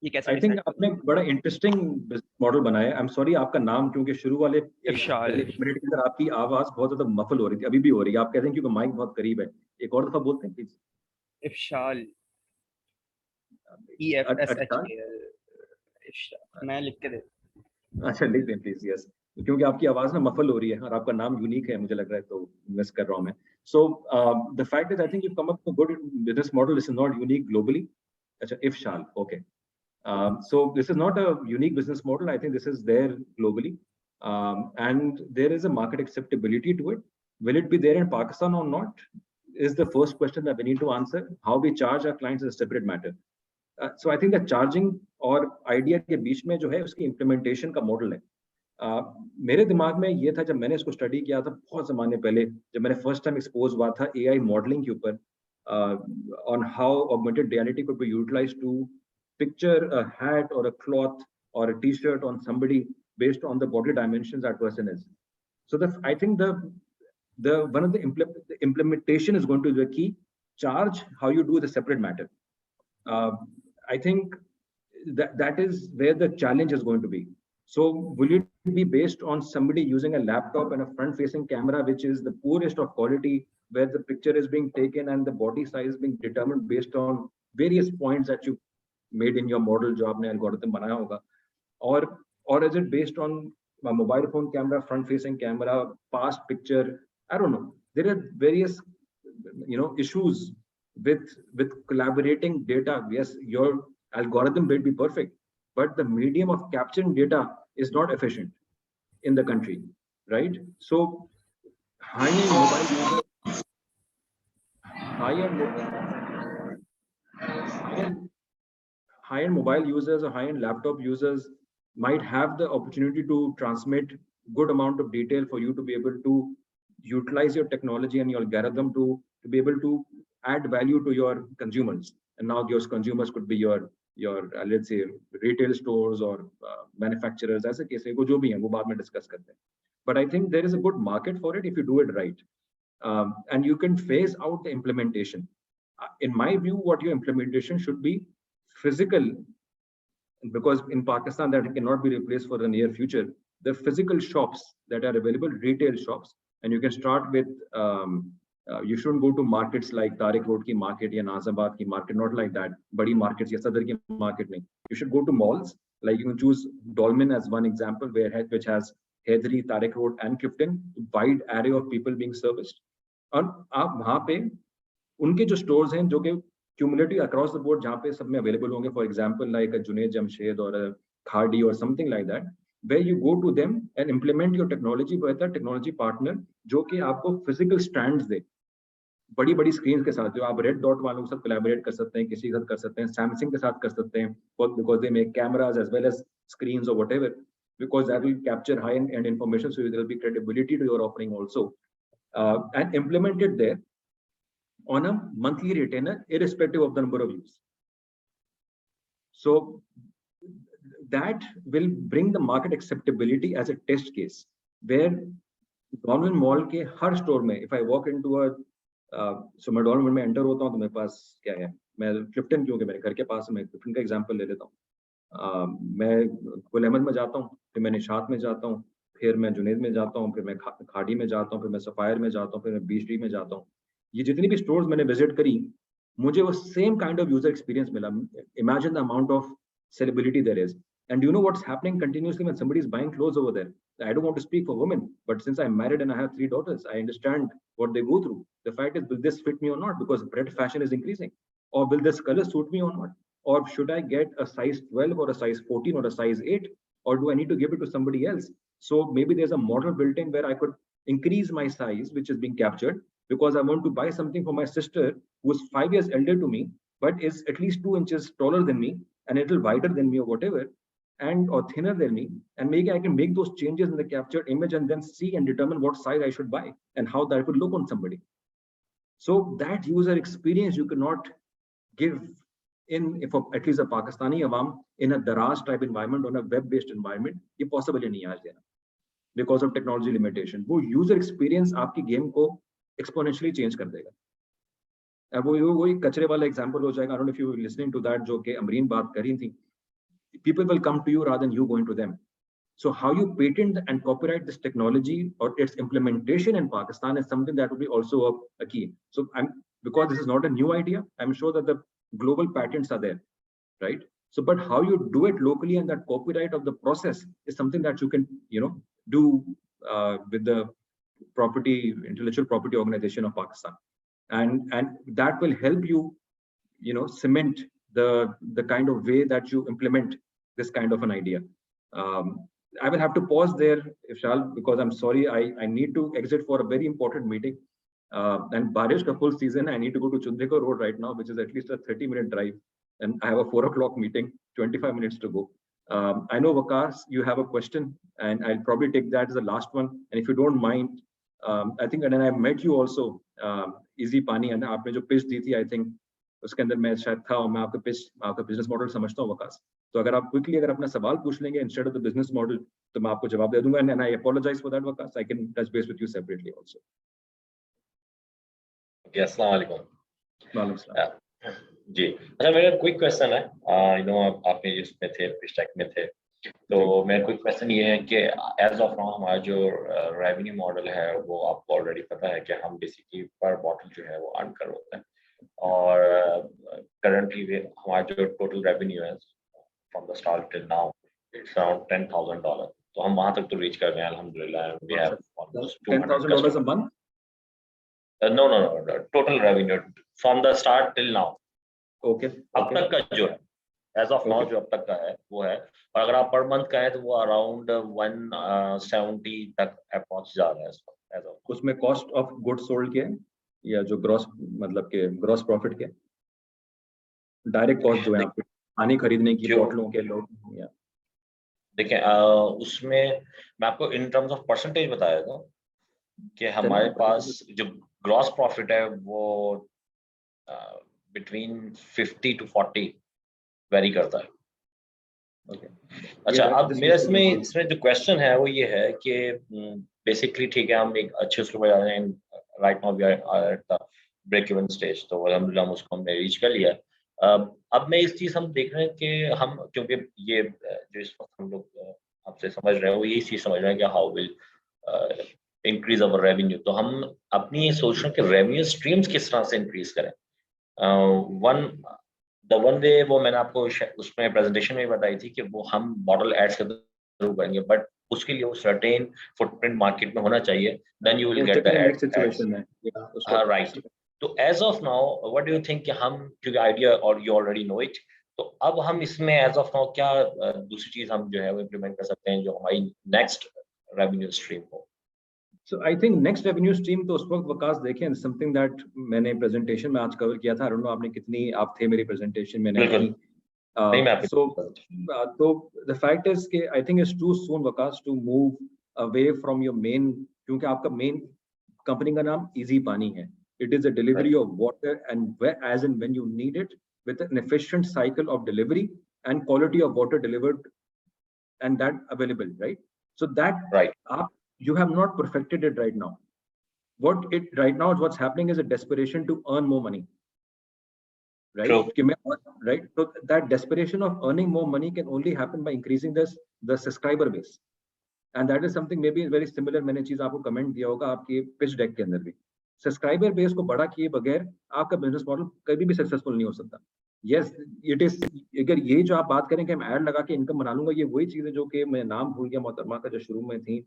ये कैसे आई थिंक डिसाइड आपने एक बड़ा इंटरेस्टिंग मॉडल बनाया है। आई एम सॉरी, आपका नाम क्योंकि शुरू वाले इफ़शाल। एक मिनट के अंदर आपकी आवाज बहुत ज्यादा मफल हो रही थी, अभी भी हो रही है। आप कहते हैं क्योंकि माइक बहुत करीब है, एक और दफा बोलते हैं प्लीज। इफ़शाल, अच्छा, EFSHAL, इफ़शाल, मैं लिख के दे। अच्छा लिख दें प्लीज। यस, क्योंकि आपकी आवाज ना मफल हो रही है और आपका नाम यूनिक है, मुझे लग रहा है, तो मिस कर रहा हूं मैं। सो the fact is I think you come up with good business model. This is not unique globally. अच्छा, इफशाल, okay. So this is not a unique business model. I think this is there globally, and there is a market acceptability to it. Will it be there in Pakistan or not? Is the first question that we need to answer. How we charge our clients is a separate matter. So I think that charging और idea के बीच में जो है उसकी implementation का model है। मेरे दिमाग में ये था जब मैंने इसको स्टडी किया था बहुत जमाने पहले, जब मैंने फर्स्ट टाइम एक्सपोज हुआ था AI मॉडलिंग के ऊपर, on how augmented reality could be utilized to picture a hat or a cloth or a t-shirt on somebody based on the body dimensions that person is. So I think the one of the implementation is going to be the key. Charge how you do the separate matter. I think that is where the challenge is going to be. So will it be based on somebody using a laptop and a front facing camera which is the poorest of quality, where the picture is being taken and the body size being determined based on various points that you made in your model job ने algorithm बनाया होगा, or is it based on a mobile phone camera, front facing camera, past picture? I don't know. There are various issues with collaborating data. Yes, your algorithm may be perfect, but the medium of capturing data is not efficient in the country, right? So high-end mobile users, high-end mobile users or high-end laptop users might have the opportunity to transmit good amount of detail for you to be able to utilize your technology and your algorithm to be able to add value to your consumers. And now your consumers could be your let's say retail stores or manufacturers. ऐसे case है, जो भी है वो बाद में discuss करते हैं. But I think there is a good market for it if you do it right, and you can phase out the implementation. In my view, what your implementation should be physical, because in Pakistan that cannot be replaced for the near future. The physical shops that are available, retail shops, and you can start with. You shouldn't go to markets like Tariq Road ki market or Nazabad ki market, not like that. Badi markets, ya Sadr ki market nahi. You should go to malls. Like you can choose Dolmen as one example, which has Hedri, Tariq Road, and Clifton, wide array of people being serviced. और आप वहाँ पे उनके जो stores हैं जो कि cumulative across the board जहाँ पे सब में available होंगे, for example like a Junaid Jamshed or a Khadi or something like that, where you go to them and implement your technology with a technology partner जो कि आपको physical stands दे, बड़ी बड़ी स्क्रीन के साथ, जो आप रेड डॉट वालों के साथ कोलैबोरेट कर सकते हैं, किसी के साथ कर सकते हैं, सैमसंग के साथ कर सकते हैं, because they make cameras as well as screens or whatever, because that will capture high end information, so there will be credibility to your offering also, and implement it there on a monthly retainer irrespective of the number of use. So that will bring the market acceptability as a test case, where Nauman Mall के हर store में, if I walk into a so मैं Nauman में enter होता हूँ तो मेरे पास क्या है, मैं क्लिफ्टन, क्योंकि मेरे घर के पास है, मैं क्लिफ्टन का एग्जांपल ले लेता हूँ, मैं गुल अहमद में जाता हूँ, फिर मैं निशात में जाता हूँ, फिर मैं जुनैद में जाता हूँ, फिर मैं खाड़ी में जाता हूँ, फिर मैं सफायर में जाता हूँ, फिर मैं बीच में जाता हूँ. ये जितनी भी स्टोर्स मैंने विजिट करी, मुझे वो same kind of user experience मिला. Imagine the amount of sellability there is. And you know what's happening continuously when somebody is buying clothes over there? I don't want to speak for women, but since I'm married and I have 3 daughters, I understand what they go through. The fact is, will this fit me or not? Because bread fashion is increasing. Or will this color suit me or not? Or should I get a size 12 or a size 14 or a size 8? Or do I need to give it to somebody else? So maybe there's a model built in where I could increase my size, which is being captured, because I want to buy something for my sister who is 5 years elder to me, but is at least 2 inches taller than me, and a little wider than me or whatever, and or thinner than me, and maybe I can make those changes in the captured image and then see and determine what size I should buy and how that would look on somebody. So that user experience you cannot give in, if at least a Pakistani awam in a Daraz type environment, on a web-based environment, ये possible नहीं आज देना because of technology limitation. वो user experience आपकी game को exponentially change कर देगा. अब वो वही कचरे वाला एग्जांपल हो जाएगा. I don't know if you were listening to that जो कि अमरीन बात करी थी. People will come to you rather than you going to them. So how you patent and copyright this technology or its implementation in Pakistan is something that will be also a key. So because this is not a new idea, I'm sure that the global patents are there, right? So, but how you do it locally and that copyright of the process is something that you can, do with the intellectual property organization of Pakistan, and that will help you, cement the kind of way that you implement this kind of an idea. I will have to pause there, Ifshal, because I'm sorry, I need to exit for a very important meeting. And Barish ka full season, I need to go to Chundrika Road right now, which is at least a 30-minute drive. And I have a 4 o'clock meeting, 25 minutes to go. I know, Vakas, you have a question, and I'll probably take that as the last one. And if you don't mind, I think, and I met you also, Easy Pani, and आपने जो pitch दी थी, I think उसके अंदर मैं शायद था, और मैं आपका pitch, आपका business model समझता हूँ, वकास. तो अगर आप quickly अगर अपना सवाल पूछ लेंगे instead of the business model, तो मैं आपको जवाब दे दूंगा. And I apologize for that, Waqas. I can touch base with you separately also. अस्सलाम वालेकुम. वालेकुम सलाम. जी, अच्छा, मेरा क्विक क्वेश्चन है. आपने जिसमें थे, पिच टेक में थे, तो मेरा क्विक क्वेश्चन ये है कि एज ऑफ नाउ हमारा जो रेवेन्यू मॉडल है वो आपको ऑलरेडी पता है कि हम बेसिकली पर बॉटल जो है वो अर्न कर होता है, और करंटली हमारा जो टोटल रेवेन्यू है from the start till now it's around $10,000. तो हम वहां तक तो रीच कर गए हैं अल्हम्दुलिल्लाह. We have almost $10,000 a month. No, total revenue from the start till now. Okay. अब तक का जो है, as of now जो अब तक का है वो है, और अगर आप पर मंथ का है तो वो अराउंड 170 तक पहुंच जा रहा है as of. उसमें कॉस्ट ऑफ गुड्स सोल्ड क्या है, या जो ग्रॉस मतलब के ग्रॉस प्रॉफिट क्या है, डायरेक्ट कॉस्ट जो है आपके पानी खरीदने की, बोतलों के लोग, या देखें उसमें मैं आपको इन टर्म्स ऑफ परसेंटेज बताया था कि हमारे पास जो ग्रॉस प्रॉफिट है वो बिटवीन 50 to 40 वेरी करता है. Okay. अच्छा, अब मेरा इसमें जो क्वेश्चन है वो ये है कि बेसिकली ठीक है, हम एक अच्छे उसके बाद हैं. Right now we are at the break even stage, तो अल्हम्दुलिल्लाह उसको हमने रीच कर लिया. अब मैं इस चीज हम देख रहे हैं कि हम, क्योंकि ये जो इस वक्त हम लोग आपसे समझ रहे हैं वो यही चीज समझ रहे हैं कि how will increase our revenue. तो हम अपनी सोच रहे हैं कि रेवेन्यू स्ट्रीम्स किस तरह से इंक्रीज करें. वन वे वो मैंने आपको उसमें प्रेजेंटेशन में बताई थी कि वो हम मॉडल एड्स के थ्रू करेंगे, बट उसके लिए वो सर्टेन फुटप्रिंट मार्केट में होना चाहिए, then you will get the ads. Right. तो as of now what do you think कि हम, क्योंकि आइडिया और यू ऑलरेडी नो इट, तो अब हम इसमें एज ऑफ नाउ क्या दूसरी चीज हम जो है वो इम्प्लीमेंट कर सकते हैं जो हमारी नेक्स्ट रेवेन्यू स्ट्रीम हो. So I think next revenue stream तो उस वक्त वकास देखें, something that मैंने presentation में आज cover किया था. I don't know आपने कितनी आप थे मेरी presentation में, नहीं. So the fact is कि I think it's too soon Waqas to move away from your main, क्योंकि आपका main company का नाम Easy Pani है. It is a delivery of water and where, as and when you need it, with an efficient cycle of delivery and quality of water delivered and that available, right? So that you have not perfected it right now. What's happening is a desperation to earn more money, right? Right. So that desperation of earning more money can only happen by increasing the subscriber base, and that is something maybe very similar. मैंने चीज आपको comment दिया होगा आपके pitch deck के अंदर भी. Subscriber base को बड़ा किए बगैर आपका बिजनेस मॉडल कभी भी सक्सेसफुल नहीं हो सकता. Yes, it is. अगर ये जो आप बात करें कि मैं ऐड लगा के इनकम बना लूंगा, ये वही चीज है जो कि मैं नाम भूल गया मोहतरमा का जो शुरू में थी,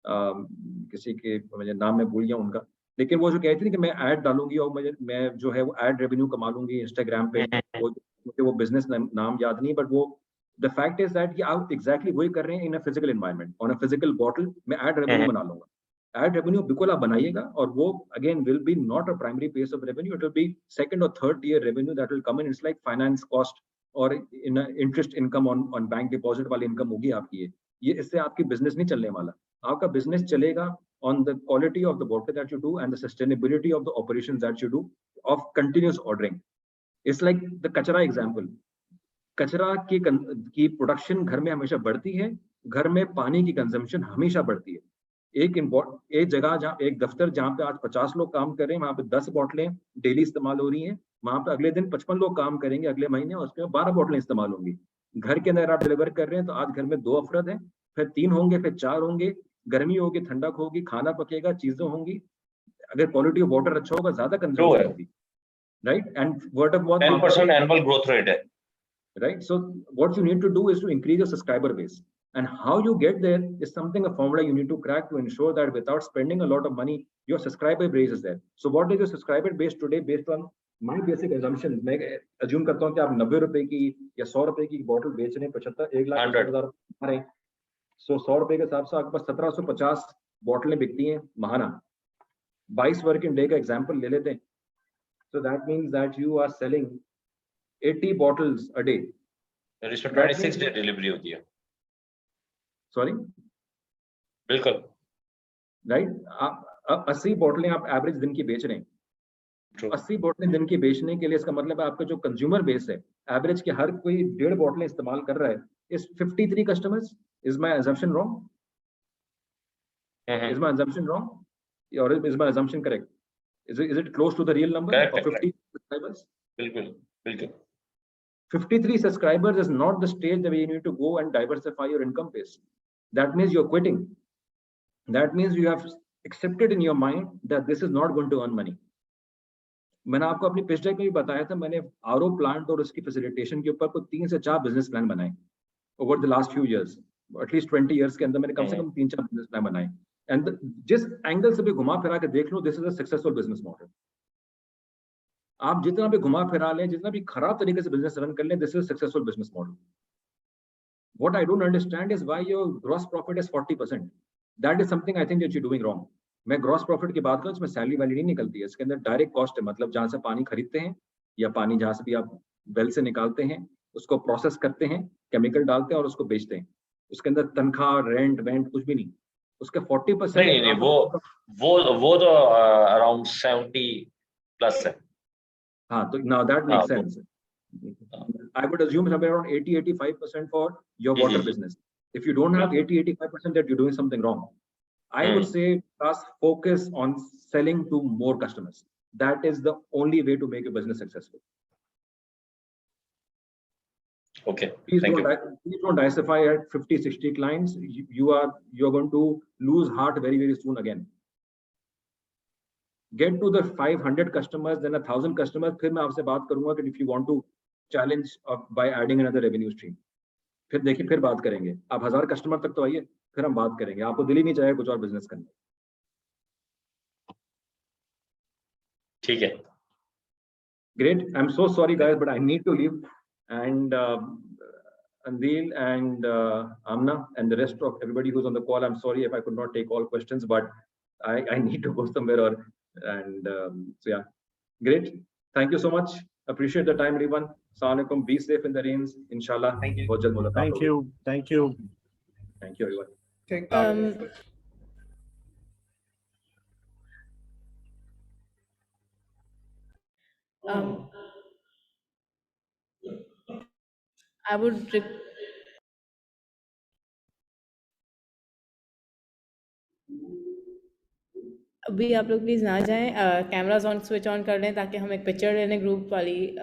किसी के मुझे नाम में भूल गया उनका, लेकिन वो जो कहती थी कि मैं ऐड डालूंगी और मैं जो है वो ऐड रेवेन्यू कमा लूंगी इंस्टाग्राम पे. वो बिजनेस नाम याद नहीं, बट वो द फैक्ट इज दैट कि आप एग्जैक्टली वही कर रहे हैं in a physical environment, on a physical bottle. मैं ऐड रेवेन्यू बना लूंगा. ऐड रेवेन्यू बिल्कुल आप बनाइएगा, और वो again will be not a primary base of revenue, it will be second और third tier revenue that will come in. It's like finance cost और in interest income on bank deposit वाली income होगी आपकी. ये इससे आपकी business नहीं चलने वाला. आपका बिजनेस चलेगा on the quality of the water that you do and the sustainability of the operations that you do of continuous ordering. It's like the कचरा example. कचरा की प्रोडक्शन घर में हमेशा बढ़ती है, घर में पानी की कंजम्पशन हमेशा बढ़ती है. एक जगह जहाँ एक दफ्तर जहाँ पे आज 50 लोग काम कर रहे हैं, वहाँ पे 10 बोतलें डेली इस्तेमाल हो रही हैं, वहाँ पे अगले दिन 55 लोग काम करेंगे अगले महीने, और उसमें 12 बोतलें इस्तेमाल होंगी। घर के अंदर आप डिलीवर कर रहे हैं तो आज घर में 2 अफरद हैं, फिर 3 होंगे, फिर 4 होंगे, गर्मी होगी, ठंडक होगी, खाना पकेगा, चीजें होंगी, अगर क्वालिटी ऑफ वाटर अच्छा होगा ज्यादा कंजम्पशन होगी, right? And word of mouth 10% annual growth rate है, right? So what you need to do is to increase your subscriber base, and how you get there is something, a formula you need to crack to ensure that without spending a lot of money, your subscriber base is there. So what is your subscriber base today based on my basic assumption? मैं assume करता हूँ कि आप 90 रुपए की या 100 रुपए की बॉटल बेच रहे हैं, 75 1,50,000 रहे, सो 100 रुपए के हिसाब से आपके पास 1750 बॉटलें बिकती हैं महाना, 22 वर्किंग डे का एग्जाम्पल ले लेते हैं, so that means that you are selling 80 bottles a day. there is a 26 day delivery होती है, sorry, बिल्कुल, राइट? आप 80 बोतलें आप एवरेज दिन की बेच रहे हैं, 80 बोतलें दिन की बेचने के लिए इसका मतलब है आपका जो कंज्यूमर बेस है एवरेज के हर कोई 1.5 बोतलें इस्तेमाल कर रहा है, इस 53 customers, is my assumption wrong? Is my assumption wrong, or is my assumption correct? Is it close to the real number correct, of 50 subscribers? बिल्कुल बिल्कुल 53 subscribers is not the stage where you need to go and diversify your income base. That means you're quitting. That means you have accepted in your mind that this is not going to earn money. मैंने आपको अपनी pitch deck में भी बताया था, मैंने RO plant और उसकी फैसिलिटेशन के ऊपर कोई 3 से 4 बिजनेस प्लान बनाए over the last few years, at least 20 years के अंदर मैंने कम से कम 3-4 बिजनेस प्लान बनाए, एंड जिस एंगल से भी घुमा फिरा के देख लो, this is a successful business model. आप जितना भी घुमा फिरा लें, जितना भी खराब तरीके से बिजनेस रन कर लें, this is successful business model. What I don't understand is why your gross profit is 40%. That is something I think that you're doing wrong. मैं ग्रॉस प्रॉफिट की बात करूं, इसमें सैलरी वैली नहीं निकलती है, इसके अंदर डायरेक्ट कॉस्ट है, मतलब जहां से पानी खरीदते हैं या पानी जहां से भी आप वेल से निकालते हैं, उसको प्रोसेस करते हैं, केमिकल डालते हैं और उसको बेचते हैं, उसके अंदर तनख्वाह, रेंट वेंट कुछ भी नहीं, उसके 40% नहीं, वो तो अराउंड 70 प्लस है। हाँ, तो now that makes sense. I would assume somewhere around 80-85% for your water business. If you don't have 80-85%, that you're doing something wrong. I would say just focus on selling to more customers. That is the only way to make your business successful. Okay. Please don't diversify at 50-60 clients. You're going to lose heart very, very soon again. Get to the 500 customers, then 1,000 customers. फिर मैं आपसे बात करूंगा कि if you want to challenge by adding another revenue stream. फिर देखिए, फिर बात करेंगे। आप 1000 कस्टमर तक तो आइए, फिर हम बात करेंगे। आपको दिल ही नहीं चाहिए कुछ और बिजनेस करने। ठीक है। Great. I'm so sorry guys, but I need to leave. And Andil and Amna and the rest of everybody who's on the call, I'm sorry if I could not take all questions, but I need to go somewhere so yeah, great. Thank you so much. Appreciate the time, everyone. Assalamu alaikum. Be safe in the rains. Inshallah. Thank you. बहुत जल्द मुलाकात Thank होगी। you. Thank you. Thank you, everyone. I would अभी आप लोग please ना जाएं, cameras on switch on कर लें ताकि हम एक पिक्चर लेने ग्रुप वाली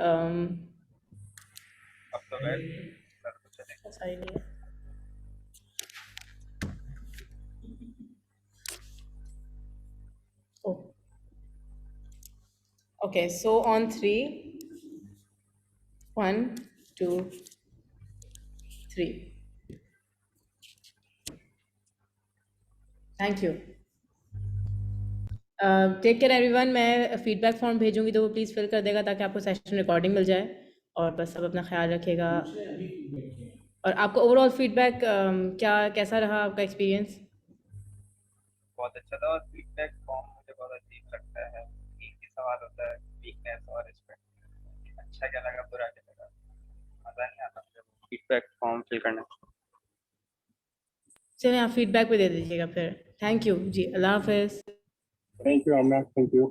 सारी नहीं है। Okay, so on 3, 1, 2, 3. Thank you. Take care everyone. मैं फीडबैक फॉर्म भेजूंगी तो वो प्लीज़ फिल कर देगा ताकि आपको सेशन रिकॉर्डिंग मिल जाए, और बस सब अपना ख्याल रखिएगा। और आपको ओवरऑल फीडबैक कैसा रहा आपका एक्सपीरियंस? बहुत अच्छा था, और फीडबैक फॉर्म मुझे बहुत अजीब लगता है। एक ही सवाल होता है, वीकनेस और रिस्पेक्ट। अच्छा क्या लगा, बुरा क्या लगा, मजा नहीं आता मुझे फीडबैक फॉर्म फिल करना। चलिए आप फीडबैक पे दे दीजिएगा फिर। थैंक यू जी, अल्लाह हाफिज़। Thank you, Amna. Thank you.